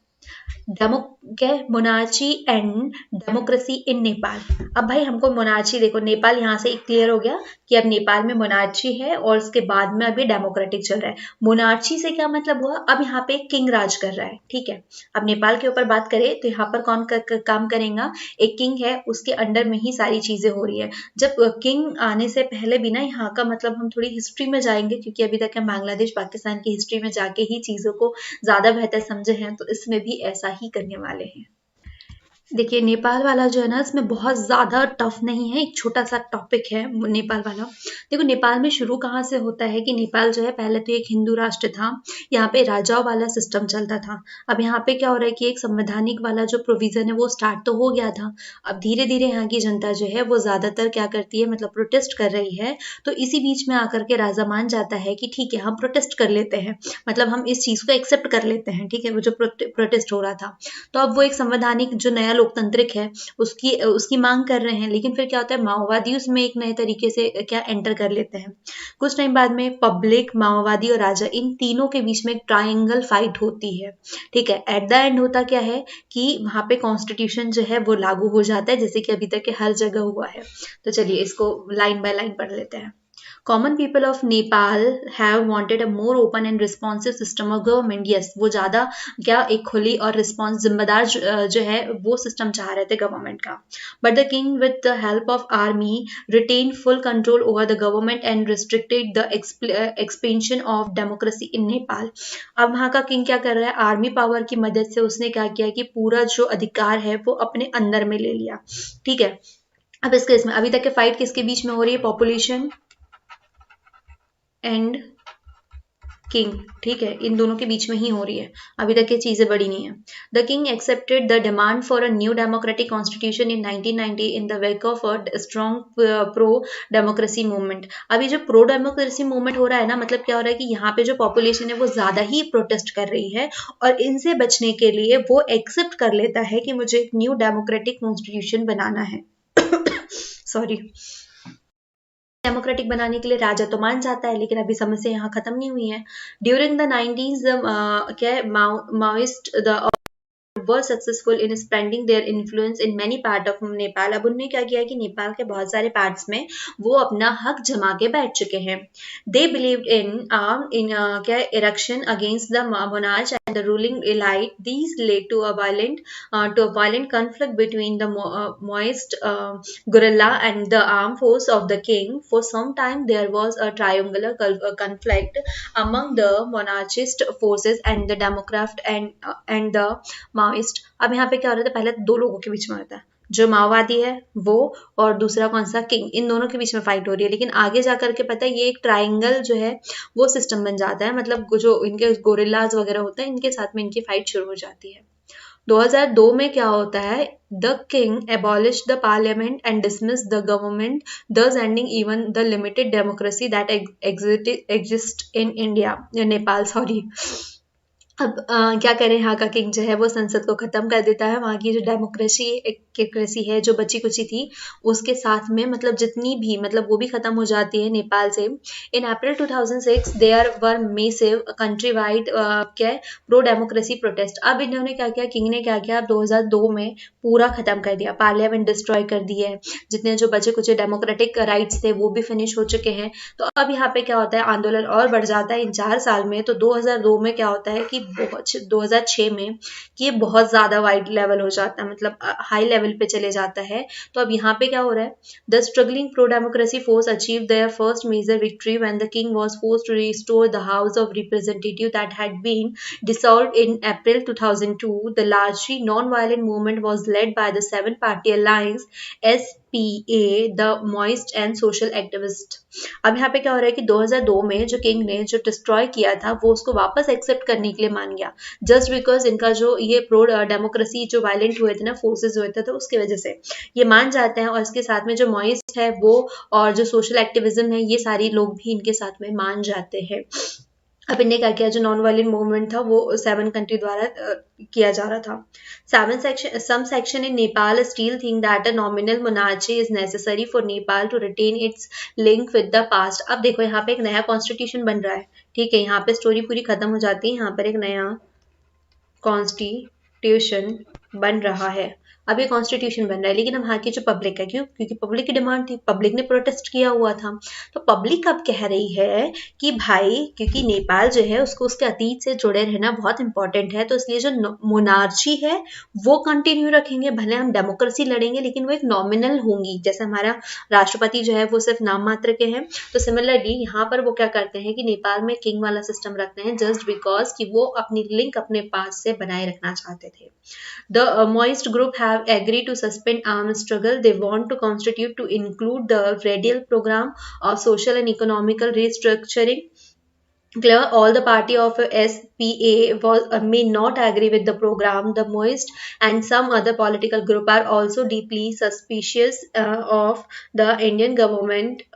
Monarchy and democracy in Nepal. अब भाई हमको मोनार्ची, देखो नेपाल यहाँ से क्लियर हो गया कि अब नेपाल में मोनार्ची है और उसके बाद में अभी डेमोक्रेटिक चल रहा है। मोनार्ची से क्या मतलब हुआ, अब यहाँ पे किंग राज कर रहा है, ठीक है। अब नेपाल के ऊपर बात करें तो यहाँ पर कौन काम करेगा, एक किंग है, उसके अंडर में ही सारी चीजें हो रही है। जब किंग आने से पहले भी ना यहाँ का मतलब हम थोड़ी हिस्ट्री में जाएंगे, क्योंकि अभी तक हम बांग्लादेश पाकिस्तान की हिस्ट्री में जाके ही चीजों को ज्यादा बेहतर समझे हैं, तो इसमें भी ऐसा ही करने वाले हैं। देखिए नेपाल वाला जो है ना इसमें बहुत ज़्यादा टफ नहीं है, एक छोटा सा टॉपिक है नेपाल वाला। देखो नेपाल में शुरू कहाँ से होता है कि नेपाल जो है पहले तो एक हिंदू राष्ट्र था, यहाँ पे राजाओं वाला सिस्टम चलता था। अब यहाँ पे क्या हो रहा है कि एक संवैधानिक वाला जो प्रोविजन है वो स्टार्ट तो हो गया था, अब धीरे धीरे यहाँ की जनता जो है वो ज़्यादातर क्या करती है, मतलब प्रोटेस्ट कर रही है। तो इसी बीच में आकर के राजा मान जाता है कि ठीक है हम प्रोटेस्ट कर लेते हैं, मतलब हम इस चीज़ को एक्सेप्ट कर लेते हैं, ठीक है, वो जो प्रोटेस्ट हो रहा था। तो अब वो एक संवैधानिक जो नया लोकतांत्रिक है उसकी मांग कर रहे हैं, लेकिन फिर क्या होता है माओवादी उसमें एक नए तरीके से क्या एंटर कर लेते हैं। कुछ टाइम बाद में पब्लिक, माओवादी और राजा, इन तीनों के बीच में एक ट्रायंगल फाइट होती है, ठीक है। एट द एंड होता क्या है कि वहां पे कॉन्स्टिट्यूशन जो है वो लागू हो जाता है, जैसे कि अभी तक के हर जगह हुआ है। तो चलिए इसको लाइन बाय लाइन पढ़ लेते हैं। Common people of Nepal have wanted a more open and responsive system of government. Yes, वो ज़्यादा क्या एक खुली और रिस्पॉन्स जिम्मेदार जो है वो सिस्टम चाह रहे थे गवर्नमेंट का। But the king with the help of army retained full control over the government and restricted the expansion of democracy in Nepal. अब वहाँ का किंग क्या कर रहा है, आर्मी पावर की मदद से उसने क्या किया कि पूरा जो अधिकार है वो अपने अंदर में ले लिया, ठीक है। अब इस केस में अभी तक के फाइट किसके बीच में हो रही है, पॉपुलेशन एंड किंग, ठीक है, इन दोनों के बीच में ही हो रही है, अभी तक ये चीजें बड़ी नहीं है। The king accepted the demand for a new democratic constitution in 1990 in the wake of a strong pro democracy movement. अभी जो प्रो डेमोक्रेसी मूवमेंट हो रहा है ना, मतलब क्या हो रहा है कि यहाँ पे जो पॉपुलेशन है वो ज्यादा ही प्रोटेस्ट कर रही है और इनसे बचने के लिए वो एक्सेप्ट कर लेता है कि मुझे एक न्यू डेमोक्रेटिक कॉन्स्टिट्यूशन बनाना है सॉरी, डेमोक्रेटिक बनाने के लिए राजा तो मान जाता है, लेकिन अभी समस्या यहाँ खत्म नहीं हुई है। ड्यूरिंग द 90s क्या Maoist were successful in spreading their influence in many part of Nepal। अब उन्होंने क्या किया कि नेपाल के बहुत सारे पार्ट्स में वो अपना हक जमा के बैठ चुके हैं। They believed in क्या erection against the monarch and the ruling elite। These led to a violent conflict between the Maoist guerrilla and the armed force of the king। For some time there was a triangular conflict among the monarchist forces and the Democrat and the Maoist। अब यहाँ पे क्या हो रहा था, पहले दो लोगों के बीच में होता है, जो माओवादी है वो और दूसरा कौन सा, किंग, इन दोनों के बीच में फाइट हो रही है। लेकिन आगे जाकर के पता है ये एक ट्रायंगल जो है वो सिस्टम बन जाता है, मतलब जो इनके गोरिल्लाज वगैरह होते हैं इनके साथ में इनकी फाइट शुरू हो जाती है। 2002 में क्या होता है, the king abolish the parliament and dismiss the government, thus ending even the limited democracy that exist in India, Nepal sorry. अब क्या करें, यहाँ का किंग जो है वो संसद को ख़त्म कर देता है, वहाँ की जो डेमोक्रेसी है जो बची कुची थी उसके साथ में मतलब जितनी भी मतलब वो भी ख़त्म हो जाती है नेपाल से। In April 2006 there were massive country wide क्या है प्रो डेमोक्रेसी प्रोटेस्ट। अब इन्होंने क्या किया, किंग ने क्या किया, 2002 में पूरा ख़त्म कर दिया, पार्लियामेंट डिस्ट्रॉय कर दी है, जितने जो बचे कुछ डेमोक्रेटिक राइट्स थे वो भी फिनिश हो चुके हैं। तो अब यहाँ पे क्या होता है, आंदोलन और बढ़ जाता है इन 4 साल में। तो 2002 में क्या होता है कि 2006 में कि ये बहुत ज़्यादा वाइड लेवल हो जाता है, मतलब हाई लेवल पे चले जाता है। तो अब यहाँ पे क्या हो रहा है, the struggling pro democracy force achieve their first major victory when the king was forced to restore the house of representative that had been dissolved in April 2002. The largely non-violent movement was led by the 7-party alliance SPA, the Moist and Social Activist. अब यहाँ पे क्या हो रहा है कि 2002 में जो किंग ने जो डिस्ट्रॉय किया था वो उसको वापस एक्सेप्ट करने के लिए मान गया, जस्ट बिकॉज इनका जो ये प्रो डेमोक्रेसी जो वायलेंट हुए थे ना, फोर्सेस हुए थे, तो उसकी वजह से ये मान जाते हैं। और इसके साथ में जो मॉइस्ट है वो और जो सोशल एक्टिविज्म है ये सारी लोग भी इनके साथ में मान जाते हैं। अब इनने क्या किया, जो नॉन वायलेंट मूवमेंट था वो 7 कंट्री द्वारा किया जा रहा था। Some section in Nepal still think that a nominal monarchy is necessary for Nepal to retain its link with the past. अब देखो यहाँ पे एक नया कॉन्स्टिट्यूशन बन रहा है, ठीक है, यहाँ पे स्टोरी पूरी खत्म हो जाती है, यहाँ पर एक नया कॉन्स्टिट्यूशन बन रहा है। अब ये कॉन्स्टिट्यूशन बन रहा है, लेकिन अब वहाँ की जो पब्लिक है, क्योंकि पब्लिक की डिमांड थी, पब्लिक ने प्रोटेस्ट किया हुआ था, तो पब्लिक अब कह रही है कि भाई क्योंकि नेपाल जो है उसको उसके अतीत से जुड़े रहना बहुत इंपॉर्टेंट है, तो इसलिए जो मोनार्ची है वो कंटिन्यू रखेंगे, भले हम डेमोक्रेसी लड़ेंगे लेकिन वो एक नॉमिनल होंगी, जैसे हमारा राष्ट्रपति जो है वो सिर्फ नाम मात्र के हैं। तो सिमिलरली यहाँ पर वो क्या करते हैं कि नेपाल में किंग वाला सिस्टम रखते हैं, जस्ट बिकॉज कि वो अपनी लिंक अपने पास से बनाए रखना चाहते थे। The Maoist group have agreed to suspend armed struggle. They want to constitute to include the radial program of social and economical restructuring. Clear, all the party of SPA may not agree with the program. The Maoist and some other political group are also deeply suspicious of the Indian government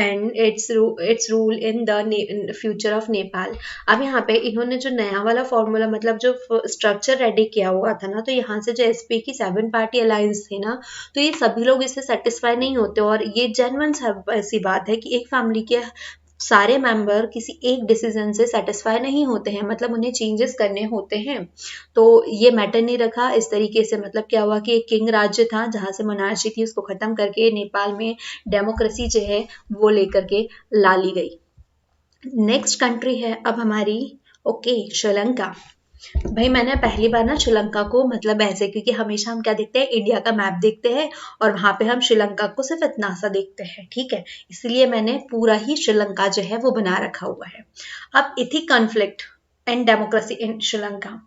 and its rule in the future of Nepal. अब यहाँ पे इन्होंने जो नया वाला formula मतलब जो structure ready किया हुआ था ना, तो यहाँ से जो एसपी की 7 पार्टी अलायंस थी ना, तो ये सभी लोग इससे सेटिस्फाई नहीं होते, और ये जेन्युइन ऐसी बात है कि एक फैमिली के सारे मेंबर किसी एक डिसीजन से सेटिस्फाई नहीं होते हैं, मतलब उन्हें चेंजेस करने होते हैं। तो ये मैटर नहीं रखा इस तरीके से, मतलब क्या हुआ कि एक किंग राज्य था जहाँ से मोनार्ची थी उसको खत्म करके नेपाल में डेमोक्रेसी जो है वो लेकर के ला ली गई। नेक्स्ट कंट्री है अब हमारी श्रीलंका। भाई मैंने पहली बार ना श्रीलंका को मतलब ऐसे, क्योंकि हमेशा हम क्या देखते हैं, इंडिया का मैप देखते हैं और वहां पे हम श्रीलंका को सिर्फ इतना सा देखते हैं, ठीक है, इसलिए मैंने पूरा ही श्रीलंका जो है वो बना रखा हुआ है। अब इथिक कॉन्फ्लिक्ट एंड डेमोक्रेसी इन श्रीलंका।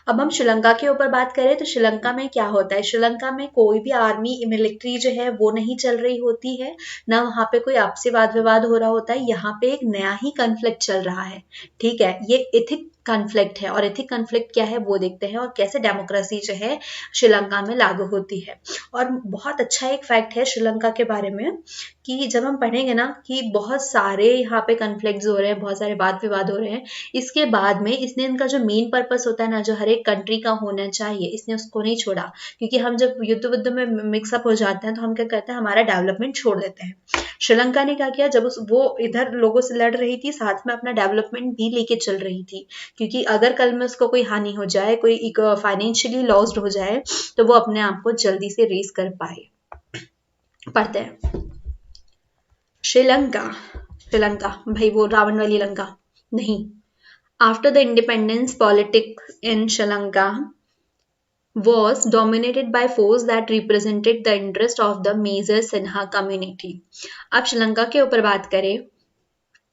अब हम श्रीलंका के ऊपर बात करें तो श्रीलंका में क्या होता है, श्रीलंका में कोई भी आर्मी मिलिट्री जो है वो नहीं चल रही होती है, ना वहाँ पे कोई आपसी वाद विवाद हो रहा होता है, यहाँ पे एक नया ही कॉन्फ्लिक्ट चल रहा है, ठीक है, ये इथिक कॉन्फ्लिक्ट है। और एथिक कॉन्फ्लिक्ट क्या है वो देखते हैं और कैसे डेमोक्रेसी जो है श्रीलंका में लागू होती है। और बहुत अच्छा एक फैक्ट है श्रीलंका के बारे में कि जब हम पढ़ेंगे ना कि बहुत सारे यहाँ पे कॉन्फ्लिक्ट्स हो रहे हैं, बहुत सारे वाद विवाद हो रहे हैं, इसके बाद में इसने इनका जो मेन पर्पस होता है ना, जो हर एक कंट्री का होना चाहिए, इसने उसको नहीं छोड़ा, क्योंकि हम जब युद्ध में मिक्सअप हो जाते हैं तो हम क्या करते हैं, हमारा डेवलपमेंट छोड़ देते हैं। श्रीलंका ने क्या किया, जब वो इधर लोगों से लड़ रही थी, साथ में अपना डेवलपमेंट भी लेके चल रही थी, क्योंकि अगर कल में उसको कोई हानि हो जाए, कोई फाइनेंशियली लॉस्ड हो जाए, तो वो अपने आप को जल्दी से रेस कर पाए। पढ़ते हैं श्रीलंका भाई वो रावण वाली लंका नहीं। After the independence politics in Sri Lanka was dominated by force that represented the interest of the major Sinha community. अब श्रीलंका के ऊपर बात करें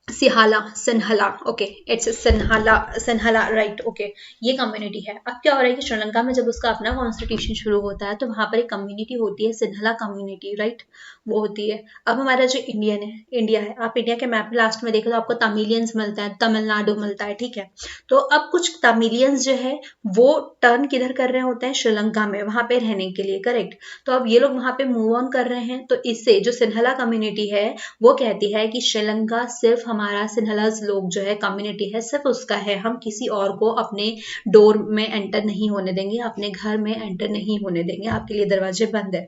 Sinhala, Sinhala, okay, it's Sinhala, Sinhala, right, okay, ये कम्युनिटी है। अब क्या हो रहा है कि श्रीलंका में जब उसका अपना कॉन्स्टिट्यूशन शुरू होता है तो वहां पर एक कम्युनिटी होती है सिन्हला कम्युनिटी, राइट, वो होती है। अब हमारा जो इंडिया है, आप इंडिया के मैप लास्ट में देखो तो आपको तमिलियंस मिलता है, तमिलनाडु मिलता है, ठीक है। तो अब कुछ तमिलियंस जो है वो टर्न किधर कर रहे होते हैं, श्रीलंका में, वहां पे रहने के लिए, करेक्ट। तो अब ये लोग वहां पे मूव ऑन कर रहे हैं, तो इससे जो सिन्हला कम्युनिटी है वो कहती है कि श्रीलंका सिर्फ हमारा, सिन्हलाज लोग जो है कम्युनिटी है सिर्फ उसका है, हम किसी और को अपने डोर में एंटर नहीं होने देंगे, अपने घर में एंटर नहीं होने देंगे, आपके लिए दरवाजे बंद है।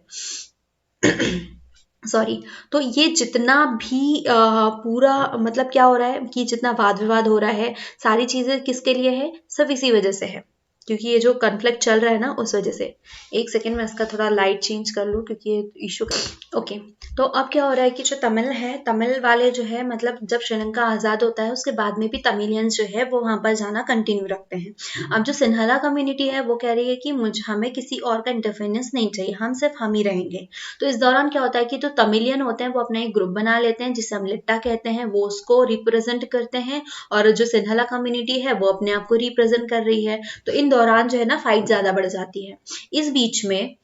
सॉरी। तो ये जितना भी पूरा मतलब क्या हो रहा है कि जितना वाद विवाद हो रहा है, सारी चीजें किसके लिए है, सब इसी वजह से है, क्योंकि ये जो कन्फ्लिक्ट चल रहा है ना उस वजह से। एक सेकेंड में इसका थोड़ा लाइट चेंज कर लूँ क्योंकि ये इशू कर, ओके। तो अब क्या हो रहा है कि जो तमिल है, तमिल वाले जो है मतलब जब श्रीलंका आज़ाद होता है उसके बाद में भी तमिलियंस जो है वो वहाँ पर जाना कंटिन्यू रखते हैं। अब जो सिन्हला कम्युनिटी है वो कह रही है कि हमें किसी और का इंटरफेरेंस नहीं चाहिए, हम सिर्फ हम ही रहेंगे। तो इस दौरान क्या होता है कि जो तमिलियन होते हैं वो अपना एक ग्रुप बना लेते हैं जिसे हम लिट्टा कहते हैं, वो उसको रिप्रेजेंट करते हैं, और जो सिन्हला कम्युनिटी है वो अपने आप को रिप्रेजेंट कर रही है। तो इन दौरान जो है ना फाइट ज्यादा बढ़ जाती है। इस बीच में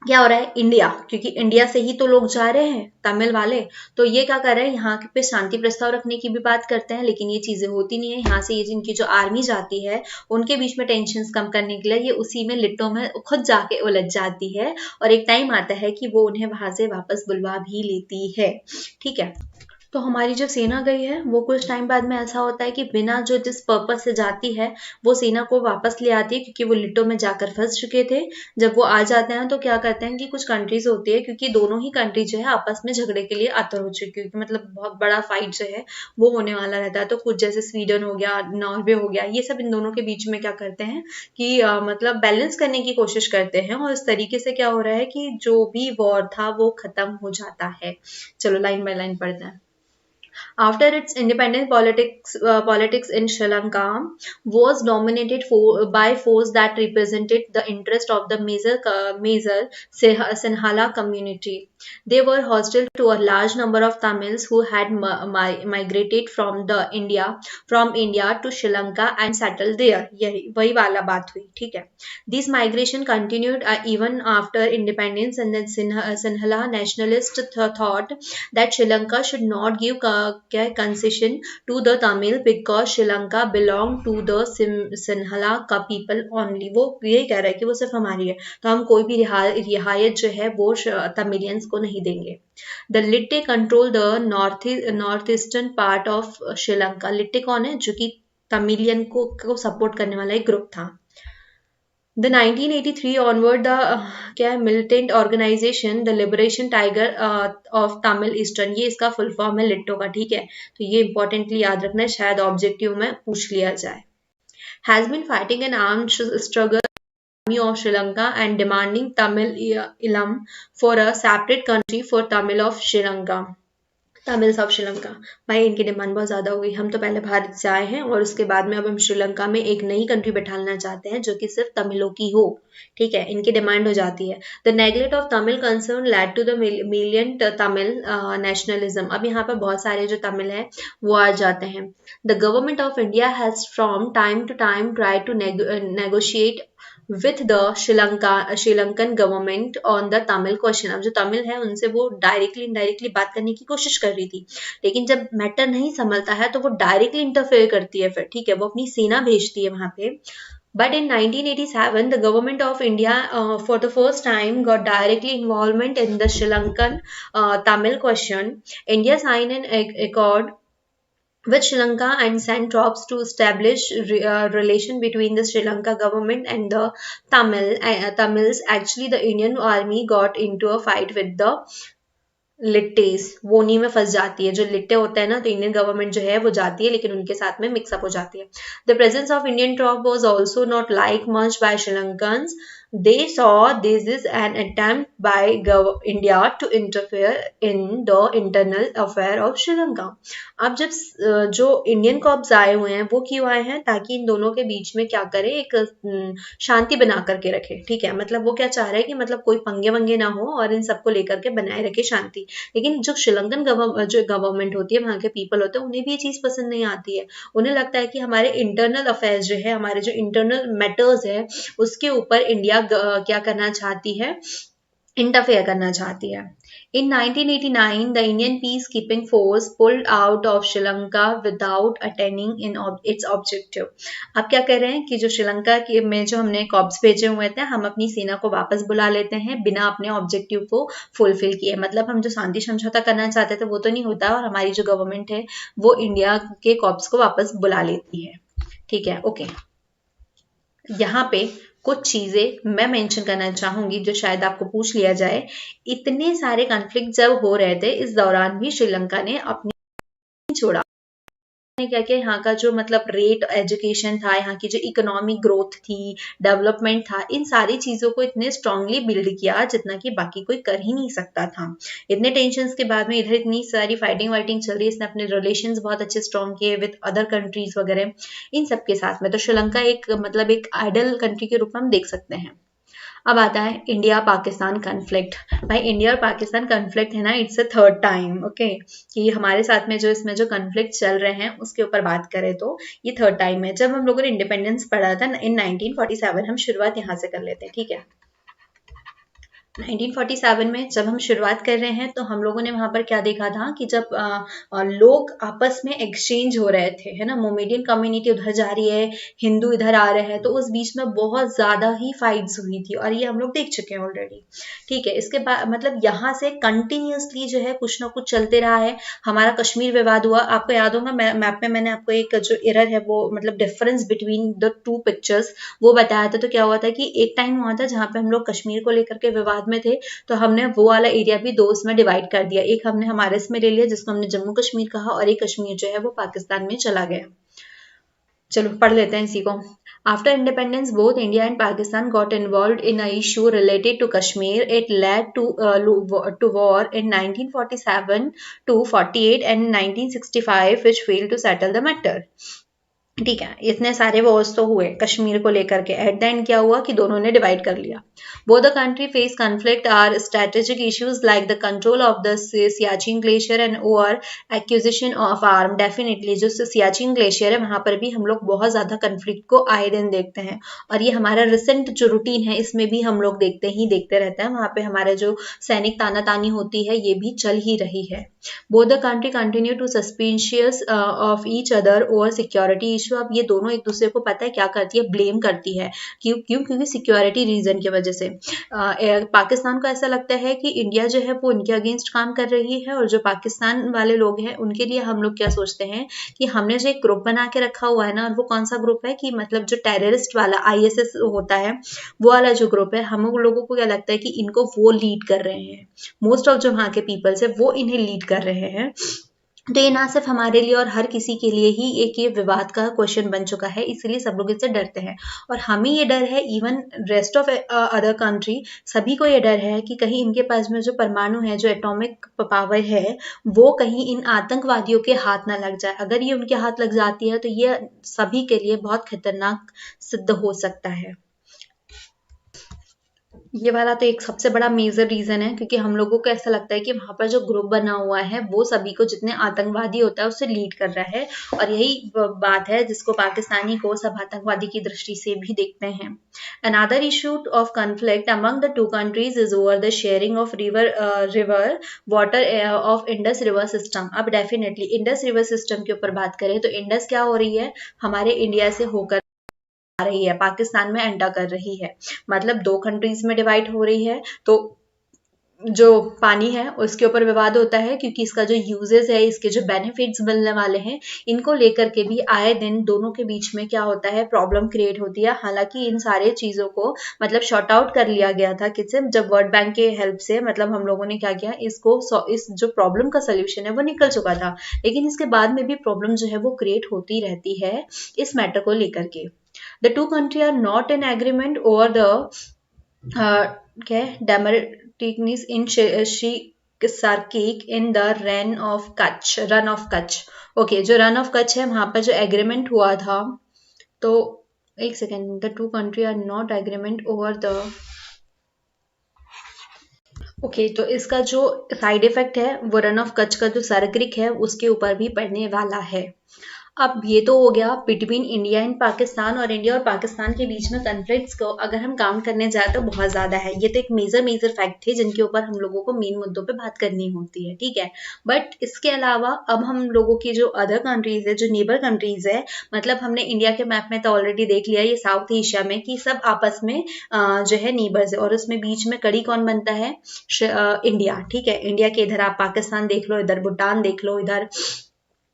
क्या हो रहा है, इंडिया, क्योंकि इंडिया से ही तो लोग जा रहे हैं तमिल वाले, तो ये क्या कर रहे हैं, यहाँ पे शांति प्रस्ताव रखने की भी बात करते हैं, लेकिन ये चीजें होती नहीं है। यहाँ से ये जिनकी जो आर्मी जाती है उनके बीच में टेंशन कम करने के लिए ये उसी में लिट्टों में खुद जाके उलझ जाती है, और एक टाइम आता है कि वो उन्हें वहां से वापस बुलवा भी लेती है, ठीक है। तो हमारी जो सेना गई है वो कुछ टाइम बाद में ऐसा होता है कि बिना जो जिस पर्पस से जाती है वो सेना को वापस ले आती है, क्योंकि वो लिट्टो में जाकर फंस चुके थे। जब वो आ जाते हैं तो क्या करते हैं कि कुछ कंट्रीज होती है, क्योंकि दोनों ही कंट्री जो है आपस में झगड़े के लिए आतर हो चुकी है, मतलब बहुत बड़ा फाइट जो है वो होने वाला रहता है। तो कुछ जैसे स्वीडन हो गया, नॉर्वे हो गया, ये सब इन दोनों के बीच में क्या करते हैं कि मतलब बैलेंस करने की कोशिश करते हैं, और इस तरीके से क्या हो रहा है कि जो भी वॉर था वो खत्म हो जाता है। चलो लाइन बाय लाइन पढ़ते हैं। After its independence, politics in Sri Lanka was dominated by forces that represented the interest of the major Sinhala community. They were hostile to a large number of Tamils who had migrated from India to Sri Lanka and settled there. यही वही वाला बात हुई, ठीक है। This migration continued even after independence, and then Sinhala nationalists thought that Sri Lanka should not give concession to the Tamil because Sri Lanka belonged to the Sinhala का people only। वो यही कह रहा है कि वो सिर्फ हमारी है, तो हम कोई भी रिहायत जो है वो तमिलियंस को नहीं देंगे। The LTTE control the north eastern part of Sri Lanka. LTTE कौन है, जो कि तमिलियन को सपोर्ट करने वाला एक ग्रुप था। The 1983 onward, क्या है, militant organization the Liberation Tiger of Tamil Eastern, ये इसका फुल फॉर्म है लिट्टो का, ठीक है। तो ये इंपॉर्टेंटली याद रखना है, शायद ऑब्जेक्टिव में पूछ लिया जाए। Has been fighting an armed struggle army of Sri Lanka and demanding Tamil Ilam for a separate country for Tamil of Sri Lanka। Tamils of Sri Lanka, भाई इनकी डिमांड बहुत ज़्यादा हो गई। हम तो पहले भारत से आए हैं और उसके बाद में अब हम श्रीलंका में एक नई कंट्री बैठाना चाहते हैं जो कि सिर्फ तमिलों की हो, ठीक है, इनकी डिमांड हो जाती है। The neglect of Tamil concern led to the militant Tamil nationalism. अब यहाँ पर बहुत सारे जो तमिल हैं वो आ जाते हैं। The government of India has from time to time try to negotiate with the Sri Lankan government on the Tamil question. अब जो तमिल है उनसे वो डायरेक्टली इनडायरेक्टली बात करने की कोशिश कर रही थी, लेकिन जब मैटर नहीं संभलता है तो वो डायरेक्टली इंटरफेयर करती है, फिर ठीक है वो अपनी सेना भेजती है वहां पे। But in 1987, the government of India, for the first time, got directly involvement in the Sri Lankan Tamil question. India signed an accord with Sri Lanka and sent troops to establish relation between the Sri Lanka government and the Tamils. Actually, the Indian army got into a fight with the लिट्टेस, वो उन्हीं में फंस जाती है। जो लिट्टे होते हैं ना, तो इंडियन गवर्नमेंट जो है वो जाती है लेकिन उनके साथ में मिक्सअप हो जाती है। The presence of Indian troop was also not like much by Sri Lankans They saw this is an attempt by India to interfere in the internal affair of Sri Lanka. अब जब जो इंडियन कॉप्स आए हुए हैं वो क्यों आए हैं, ताकि इन दोनों के बीच में क्या करे, एक शांति बना करके रखे, ठीक है। मतलब वो क्या चाह रहे हैं कि मतलब कोई पंगे वंगे ना हो और इन सबको लेकर के बनाए रखे शांति। लेकिन जो श्रीलंकन जो गवर्नमेंट होती है, वहाँ के पीपल होते हैं, उन्हें भी ये चीज पसंद नहीं आती है। उन्हें लगता है कि हमारे इंटरनल अफेयर्स जो है, हमारे जो इंटरनल मैटर्स है, उसके ऊपर इंडिया क्या करना चाहती है, इंटरफेयर करना चाहती है। In 1989, the Indian peacekeeping force pulled out of Sri Lanka without attaining its objective. अब क्या कर रहे हैं कि जो श्रीलंका में जो हमने कॉप्स भेजे हुए थे, हम अपनी सेना को वापस बुला लेते हैं बिना अपने ऑब्जेक्टिव को फुलफिल किए। मतलब हम जो शांति समझौता करना चाहते थे वो तो नहीं होता, और हमारी जो गवर्नमेंट है वो इंडिया के कॉप्स को वापस बुला लेती है, ठीक है। ओके, यहाँ पे कुछ चीजें मैं मेंशन करना चाहूंगी जो शायद आपको पूछ लिया जाए। इतने सारे कॉन्फ्लिक्ट जब हो रहे थे, इस दौरान भी श्रीलंका ने अपनी छोड़ा क्या क्या, यहाँ का जो मतलब रेट एजुकेशन था, यहाँ की जो इकोनॉमिक ग्रोथ थी, डेवलपमेंट था, इन सारी चीजों को इतने स्ट्रांगली बिल्ड किया जितना कि बाकी कोई कर ही नहीं सकता था। इतने टेंशन्स के बाद में इधर इतनी सारी फाइटिंग वाइटिंग चल रही है, इसने अपने रिलेशंस बहुत अच्छे स्ट्रॉन्ग किए विद अदर कंट्रीज वगैरह, इन सब के साथ में। तो श्रीलंका एक मतलब एक आइडल कंट्री के रूप में हम देख सकते हैं। अब आता है इंडिया पाकिस्तान कन्फ्लिक्ट। भाई इंडिया और पाकिस्तान कन्फ्लिक्ट है ना, it's a third time, okay, कि हमारे साथ में जो इसमें जो कन्फ्लिक्ट चल रहे हैं उसके ऊपर बात करें तो ये थर्ड टाइम है। जब हम लोगों ने इंडिपेंडेंस पढ़ा था इन 1947, हम शुरुआत यहाँ से कर लेते हैं, ठीक है। 1947 में जब हम शुरुआत कर रहे हैं तो हम लोगों ने वहां पर क्या देखा था कि जब लोग आपस में एक्सचेंज हो रहे थे, है ना, मोमेडियन कम्युनिटी उधर जा रही है, हिंदू इधर आ रहे हैं, तो उस बीच में बहुत ज्यादा ही फाइट्स हुई थी, और ये हम लोग देख चुके हैं ऑलरेडी, ठीक है। इसके बाद मतलब यहाँ से कंटिन्यूसली जो है कुछ ना कुछ चलते रहा है। हमारा कश्मीर विवाद हुआ, आपको याद होगा मैप में मैंने आपको एक जो एरर है वो मतलब difference between the two pictures वो बताया था। तो क्या हुआ था कि एक टाइम हुआ था जहाँ पे हम लोग कश्मीर को लेकर के विवाद में थे, तो हमने वो वाला एरिया भी दो उसमें डिवाइड कर दिया। एक हमने हमारे इसमें ले लिया जिसको हमने जम्मू कश्मीर कहा, और एक कश्मीर जो है वो पाकिस्तान में चला गया। चलो पढ़ लेते हैं इसी को। After independence, both India and Pakistan got involved in an issue related to Kashmir. It led to war in 1947 to 48 and 1965, which failed to settle the matter. ठीक है, इतने सारे वॉर्स तो हुए कश्मीर को लेकर के। एट द एंड क्या हुआ कि दोनों ने डिवाइड कर लिया। Both the country face conflict or strategic issues like the control of the Siachen glacier and over acquisition of arm. Definitely जो सियाचिन ग्लेशियर है वहां पर भी हम लोग बहुत ज्यादा कॉन्फ्लिक्ट को आए दिन देखते हैं, और ये हमारा रिसेंट जो रूटीन है इसमें भी हम लोग देखते रहते हैं। वहां पे हमारे जो सैनिक तानातानी होती है ये भी चल ही रही है। Both the country continue to suspicious of each other over security issue. अब ये दोनों एक दूसरे को पता है क्या करती है, ब्लेम करती है। क्योंकि सिक्योरिटी रीजन की वजह से पाकिस्तान को ऐसा लगता है कि इंडिया जो है वो उनके अगेंस्ट काम कर रही है, और जो पाकिस्तान वाले लोग हैं उनके लिए हम लोग क्या सोचते हैं कि हमने जो एक ग्रुप बना के रखा हुआ है ना, और वो कौन सा ग्रुप है कि मतलब जो टेररिस्ट वाला ISS होता है वो वाला जो ग्रुप है, हम लोगों को क्या लगता है कि इनको वो लीड कर रहे हैं। मोस्ट ऑफ जो वहाँ के पीपल्स है वो इन्हें लीड कर रहे हैं। तो ये ना सिर्फ हमारे लिए और हर किसी के लिए ही एक ये विवाद का क्वेश्चन बन चुका है, इसलिए सब लोग इससे डरते हैं। और हमें ये डर है, even rest of other country सभी को ये डर है कि कहीं इनके पास में जो परमाणु है, जो एटॉमिक पावर है, वो कहीं इन आतंकवादियों के हाथ ना लग जाए। अगर ये उनके हाथ लग जाती है तो ये सभी के लिए बहुत खतरनाक सिद्ध हो सकता है। ये वाला तो एक सबसे बड़ा मेजर रीजन है, क्योंकि हम लोगों को ऐसा लगता है कि वहां पर जो ग्रुप बना हुआ है वो सभी को, जितने आतंकवादी होता है उससे लीड कर रहा है, और यही बात है जिसको पाकिस्तानी को सब आतंकवादी की दृष्टि से भी देखते हैं। Another issue of conflict among the two countries is over the sharing of river water of Indus River system. अब डेफिनेटली इंडस रिवर सिस्टम के ऊपर बात करें तो इंडस क्या हो रही है, हमारे इंडिया से होकर रही है, पाकिस्तान में एंटर कर रही है, मतलब दो कंट्रीज में डिवाइड हो रही है। तो जो पानी है उसके ऊपर विवाद होता है, क्योंकि इसका जो यूजेस है, इसके जो बेनिफिट्स मिलने वाले हैं, इनको लेकर के भी आए दिन दोनों के बीच में क्या होता है, प्रॉब्लम क्रिएट होती है। हालांकि इन सारे चीजों को मतलब शॉर्ट आउट कर लिया गया था किससे, जब वर्ल्ड बैंक के हेल्प से, मतलब हम लोगों ने क्या किया, इस जो प्रॉब्लम का सोल्यूशन है वो निकल चुका था, लेकिन इसके बाद में भी प्रॉब्लम जो है वो क्रिएट होती रहती है इस मैटर को लेकर के। The two countries are not in agreement over the क्या है, डेमोक्रेटिकनेस इन श्री सार्किक in the Rann of Kutch. Okay, जो रन ऑफ कच्छ है वहां पर जो एग्रीमेंट हुआ था, तो एक second, the two country are not agreement over the, okay, तो इसका जो साइड इफेक्ट है वो रन ऑफ कच्छ का जो सार्किक है उसके ऊपर भी पड़ने वाला है। अब ये तो हो गया बिटवीन इंडिया एंड पाकिस्तान, और इंडिया और पाकिस्तान के बीच में कन्फ्लिक्ट्स को अगर हम काउंट करने जाए तो बहुत ज्यादा है। ये तो एक मेजर मेजर फैक्ट थे जिनके ऊपर हम लोगों को मेन मुद्दों पे बात करनी होती है, ठीक है। बट इसके अलावा अब हम लोगों की जो अदर कंट्रीज है, जो नेबर कंट्रीज है, मतलब हमने इंडिया के मैप में तो ऑलरेडी देख लिया ये साउथ एशिया में कि सब आपस में जो है नेबर्स है, और उसमें बीच में कड़ी कौन बनता है, इंडिया, ठीक है। इंडिया के इधर आप पाकिस्तान देख लो, इधर भूटान देख लो, इधर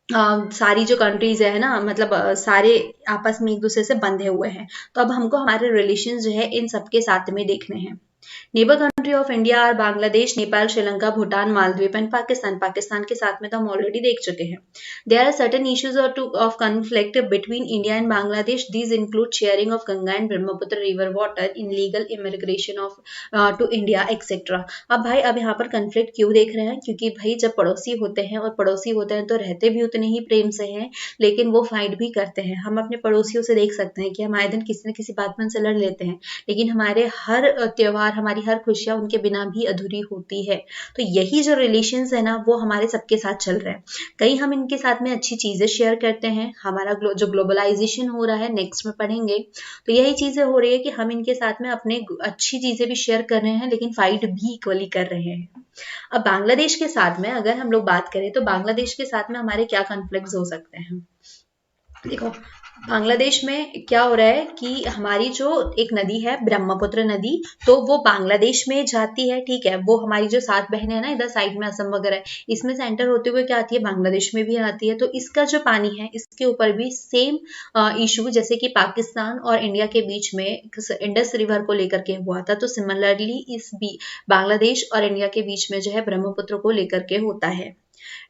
सारी जो कंट्रीज है ना, मतलब सारे आपस में एक दूसरे से बंधे हुए हैं। तो अब हमको हमारे रिलेशन जो है इन सबके साथ में देखने हैं। Neighbour country of India are Bangladesh, Nepal, Sri Lanka, Bhutan, Maldives and Pakistan. Pakistan के साथ में तो हम ऑलरेडी देख चुके हैं। There are certain issues of conflict between India and Bangladesh. These include sharing of Ganga and Brahmaputra river water, in legal immigration of to India etcetera. अब भाई अब यहाँ पर कन्फ्लिक्ट क्यों देख रहे हैं, क्योंकि भाई जब पड़ोसी होते हैं, और पड़ोसी होते हैं तो रहते भी उतने ही प्रेम से हैं, लेकिन वो फाइट भी करते हैं। हम अपने पड़ोसियों से देख सकते हैं कि हम आए दिन किसी न किसी बात में उनसे लड़ लेते हैं, लेकिन हमारे हर त्योहार, हमारी हर खुशियां उनके बिना भी अधूरी होती है। तो यही जो रिलेशंस है ना, वो हमारे सबके साथ चल रहा है। कहीं हम इनके साथ में अच्छी चीजें शेयर करते हैं, हमारा जो ग्लोबलाइजेशन हो रहा है नेक्स्ट में पढ़ेंगे, तो यही चीजें हो रही है कि हम इनके साथ में अपने अच्छी चीजें भी शेयर कर रहे हैं, लेकिन फाइट भी इक्वली कर रहे हैं। अब बांग्लादेश के साथ में अगर हम लोग बात करें तो बांग्लादेश के साथ में हमारे क्या कॉन्फ्लिक्ट्स हो सकते हैं। देखो, बांग्लादेश में क्या हो रहा है कि हमारी जो एक नदी है ब्रह्मपुत्र नदी, तो वो बांग्लादेश में जाती है, ठीक है। वो हमारी जो 7 बहनें हैं ना, इधर साइड में असम वगैरह है, इसमें से एंटर होते हुए क्या आती है, बांग्लादेश में भी आती है। तो इसका जो पानी है इसके ऊपर भी सेम इशू जैसे कि पाकिस्तान और इंडिया के बीच में इंडस रिवर को लेकर के हुआ था, तो सिमिलरली इस भी बांग्लादेश और इंडिया के बीच में जो है ब्रह्मपुत्र को लेकर के होता है।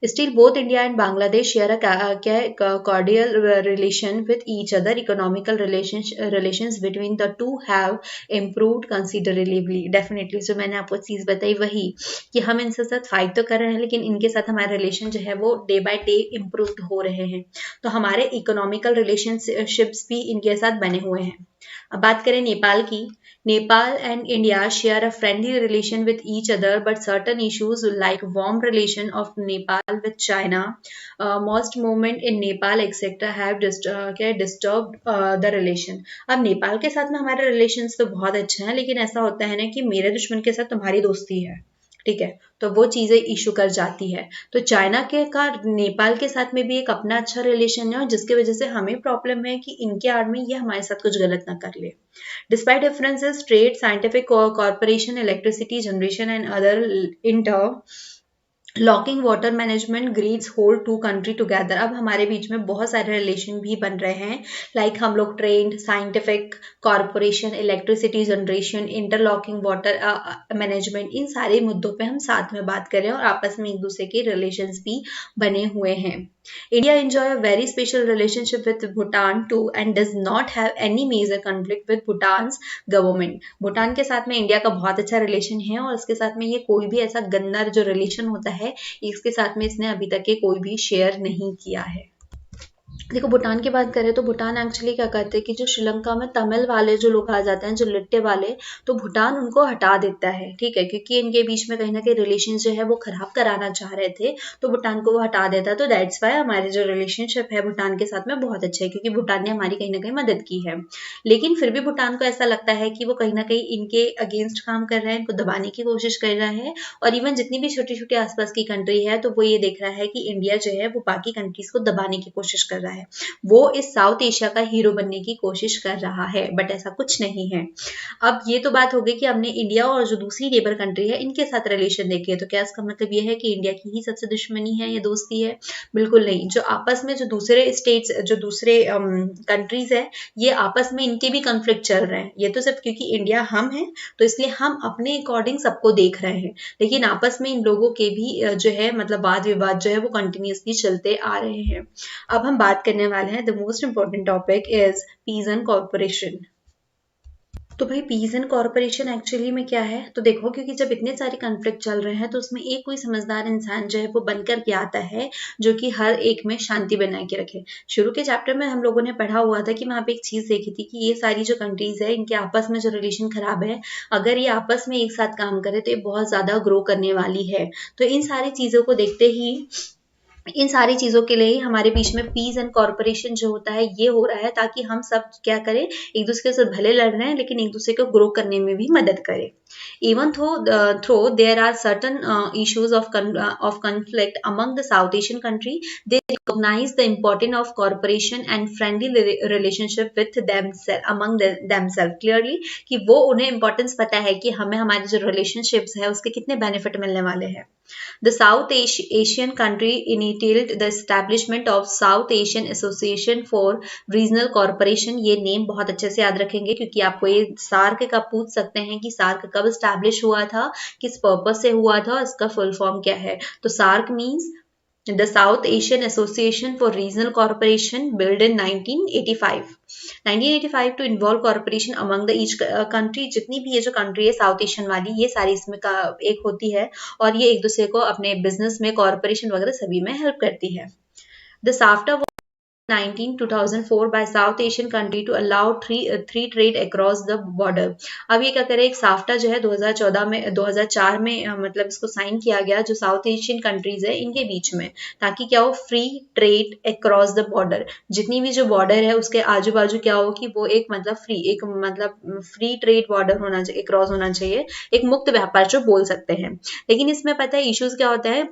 Still, both India and Bangladesh share a cordial relation with each other. Economical relations between the two have improved considerably. Definitely, जो मैंने आपको चीज बताई वही कि हम इनसे साथ फाइट तो कर रहे हैं, लेकिन इनके साथ हमारे रिलेशन जो है वो डे बाय डे इम्प्रूव हो रहे हैं। तो हमारे इकोनॉमिकल रिलेशनशिप्स भी इनके साथ बने हुए हैं। अब बात करें नेपाल की। Nepal and India share a friendly relation with each other, but certain issues like warm relation of Nepal with China, most movement in Nepal, etc., have disturbed the relation. अब नेपाल के साथ में हमारे relations तो बहुत अच्छे हैं, लेकिन ऐसा होता है ना कि मेरे दुश्मन के साथ तुम्हारी दोस्ती है, ठीक है, तो वो चीजें इशू कर जाती है। तो चाइना के का नेपाल के साथ में भी एक अपना अच्छा रिलेशन है, और जिसकी वजह से हमें प्रॉब्लम है कि इनके आड़ में ये हमारे साथ कुछ गलत ना कर ले। Despite differences, trade, scientific cooperation, electricity generation, and other locking water management grids hold two country together. अब हमारे बीच में बहुत सारे रिलेशन भी बन रहे हैं, लाइक हम लोग trade, scientific, corporation, electricity generation, interlocking water management, इन सारे मुद्दों पे हम साथ में बात कर रहे हैं और आपस में एक दूसरे के रिलेशंस भी बने हुए हैं। India enjoy a very special relationship with Bhutan too and does not have any major conflict with Bhutan's government. Bhutan के साथ में इंडिया का बहुत अच्छा रिलेशन है, और इसके साथ में ये कोई भी ऐसा गंदा जो रिलेशन होता है इसके साथ में इसने अभी तक के कोई भी शेयर नहीं किया है। देखो, भूटान की बात करें तो भूटान एक्चुअली क्या करते हैं कि जो श्रीलंका में तमिल वाले जो लोग आ जाते हैं, जो लिट्टे वाले, तो भूटान उनको हटा देता है, ठीक है, क्योंकि इनके बीच में कहीं ना कहीं रिलेशन जो है वो खराब कराना चाह रहे थे, तो भूटान को वो हटा देता है। तो दैट्स वाई हमारे जो रिलेशनशिप है भूटान के साथ में बहुत अच्छा है, क्योंकि भूटान ने हमारी कहीं ना कहीं मदद की है। लेकिन फिर भी भूटान को ऐसा लगता है कि वो कहीं ना कहीं इनके अगेंस्ट काम कर रहा है, इनको दबाने की कोशिश कर रहा है, और इवन जितनी भी छोटी छोटी आसपास की कंट्री है तो वो ये देख रहा है कि इंडिया जो है वो बाकी कंट्रीज को दबाने की कोशिश कर रहा है, वो इस साउथ एशिया का हीरो बनने की कोशिश कर रहा है, बट ऐसा कुछ नहीं है। अब ये तो बात हो गई कि हमने इंडिया और जो दूसरी नेबर कंट्री है इनके साथ रिलेशन देखे, तो क्या इसका मतलब ये है कि इंडिया की ही सबसे दुश्मनी है या दोस्ती है? बिल्कुल नहीं। जो आपस में जो दूसरे स्टेट्स, जो दूसरे कंट्रीज है, ये आपस में इनके भी कॉन्फ्लिक्ट चल रहे हैं। ये तो सिर्फ क्योंकि इंडिया हम है तो इसलिए हम अपने अकॉर्डिंग सबको देख रहे हैं, लेकिन आपस में इन लोगों के भी जो है मतलब वाद विवाद जो है वो कंटिन्यूसली चलते आ रहे हैं। अब हम बात करने वाले हैं, the most important topic is peace and corporation. तो भाई पीस एंड कॉर्पोरेशन एक्चुअली में क्या है, तो देखो क्योंकि जब इतने सारे कॉन्फ्लिक्ट चल रहे हैं तो उसमें एक कोई समझदार इंसान जो है वो बनकर के आता है जो कि हर एक में शांति बनाए के रखे। शुरू के चैप्टर में हम लोगों ने पढ़ा हुआ था कि वहाँ पे एक चीज देखी थी कि ये सारी जो कंट्रीज है इनके आपस में जो रिलेशन खराब है, अगर ये आपस में एक साथ काम करे तो ये बहुत ज्यादा ग्रो करने वाली है। तो इन सारी चीजों को देखते ही, इन सारी चीजों के लिए ही हमारे बीच में पीस एंड कॉर्पोरेशन जो होता है ये हो रहा है, ताकि हम सब क्या करें, एक दूसरे से भले लड़ रहे हैं लेकिन एक दूसरे को ग्रो करने में भी मदद करें। Even though there are certain issues of conflict among the South Asian country, they recognize the importance of cooperation and friendly relationship with themselves among themselves clearly, कि वो उन्हें importance पता है कि हमें हमारे जो relationships है उसके कितने benefit मिलने वाले हैं। The South Asian country initiated the establishment of South Asian Association for Regional Cooperation। ये नेम बहुत अच्छे से याद रखेंगे क्योंकि आपको ये सार्क का पूछ सकते हैं कि सार्क कब स्टैब्लिश हुआ था, किस पर्पस से हुआ था, इसका फुल फॉर्म क्या है। तो SAARC means the South Asian Association for Regional corporation build in 1985 to involve corporation among the each country. जितनी भी ये जो कंट्री है साउथ एशियन वाली, ये सारी इसमें का एक होती है और ये एक दूसरे को अपने बिजनेस में कॉर्पोरेशन वगैरह सभी में हेल्प करती है। The SAFTA 2004 by South Asian country to allow free trade across the border। अब ये क्या करे, एक साफ्टा जो है 2004 में मतलब इसको साइन किया गया जो साउथ एशियन कंट्रीज है इनके बीच में, ताकि क्या हो, free trade across the border. जितनी भी जो बॉर्डर है उसके आजू बाजू क्या हो कि वो एक मतलब फ्री ट्रेड बॉर्डर होना चाहिए, क्रॉस होना चाहिए, एक मुक्त व्यापार जो बोल सकते हैं। लेकिन इसमें पता है इश्यूज क्या होता है,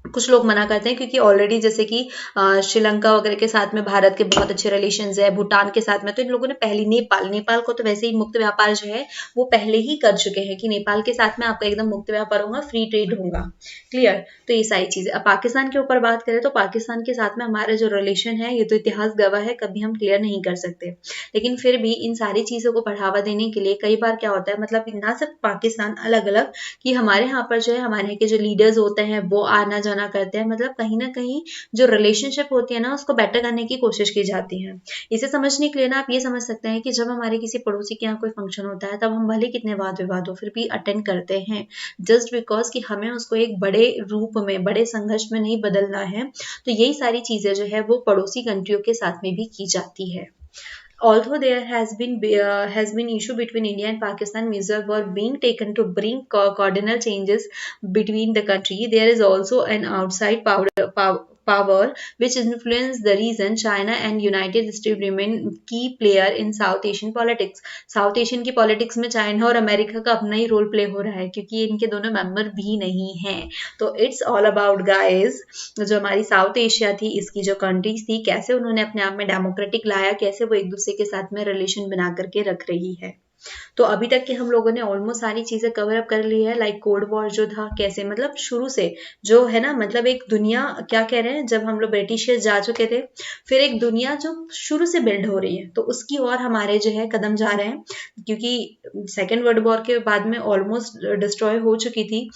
कुछ लोग मना करते हैं क्योंकि ऑलरेडी जैसे कि श्रीलंका वगैरह के साथ में भारत के बहुत अच्छे रिलेशंस है, भूटान के साथ में, तो इन लोगों ने पहले नेपाल को तो वैसे ही मुक्त व्यापार जो है वो पहले ही कर चुके हैं कि नेपाल के साथ में आपका एकदम मुक्त व्यापार होगा, फ्री ट्रेड होगा। क्लियर। तो ये सारी चीजें। अब पाकिस्तान के ऊपर बात करें तो पाकिस्तान के साथ में हमारा जो रिलेशन है ये तो इतिहास गवाह है, कभी हम क्लियर नहीं कर सकते। लेकिन फिर भी इन सारी चीजों को बढ़ावा देने के लिए कई बार क्या होता है, मतलब ना सिर्फ पाकिस्तान, अलग अलग कि हमारे यहाँ पर जो है हमारे यहाँ के जो लीडर्स होते हैं वो आना जाना करते हैं, मतलब कहीं ना कहीं जो रिलेशनशिप होती है ना उसको बेटर करने की कोशिश की जाती है। इसे समझने के लिए ना आप ये समझ सकते हैं कि जब हमारे किसी पड़ोसी के यहाँ कोई फंक्शन होता है तब हम भले कितने वाद विवाद हो फिर भी अटेंड करते हैं, जस्ट बिकॉज कि हमें उसको एक बड़े रूप में, बड़े संघर्ष में नहीं बदलना है। तो यही सारी चीजें जो है वो पड़ोसी कंट्रियों के साथ में भी की जाती है। Although there has been issue between India and Pakistan, measures were being taken to bring cardinal changes between the country. There is also an outside power which influence the reason China and United States remain key player in South Asian politics। South Asian की politics में China और America का अपना ही role play हो रहा है क्योंकि ये इनके दोनों मेंबर भी नहीं हैं। तो इट्स ऑल अबाउट गाइस, जो हमारी साउथ एशिया थी इसकी जो कंट्रीज थी कैसे उन्होंने अपने आप में डेमोक्रेटिक लाया, कैसे वो एक दूसरे के साथ में रिलेशन बना करके रख रही है। तो अभी तक के हम लोगों ने ऑलमोस्ट सारी चीजें कवर अप कर ली है। लाइक कोल्ड वॉर जो था कैसे, मतलब शुरू से जो है ना, मतलब एक दुनिया, क्या कह रहे हैं, जब हम लोग ब्रिटिशर्स जा चुके थे फिर एक दुनिया जो शुरू से बिल्ड हो रही है तो उसकी ओर हमारे जो है कदम जा रहे हैं, क्योंकि सेकेंड वर्ल्ड वॉर के बाद में ऑलमोस्ट डिस्ट्रॉय हो चुकी थी।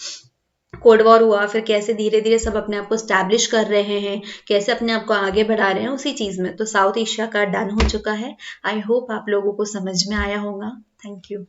कोल्ड वॉर हुआ, फिर कैसे धीरे धीरे सब अपने आप को स्टैब्लिश कर रहे हैं, कैसे अपने आप को आगे बढ़ा रहे हैं उसी चीज में। तो साउथ एशिया का डन हो चुका है। आई होप आप लोगों को समझ में आया होगा। Thank you.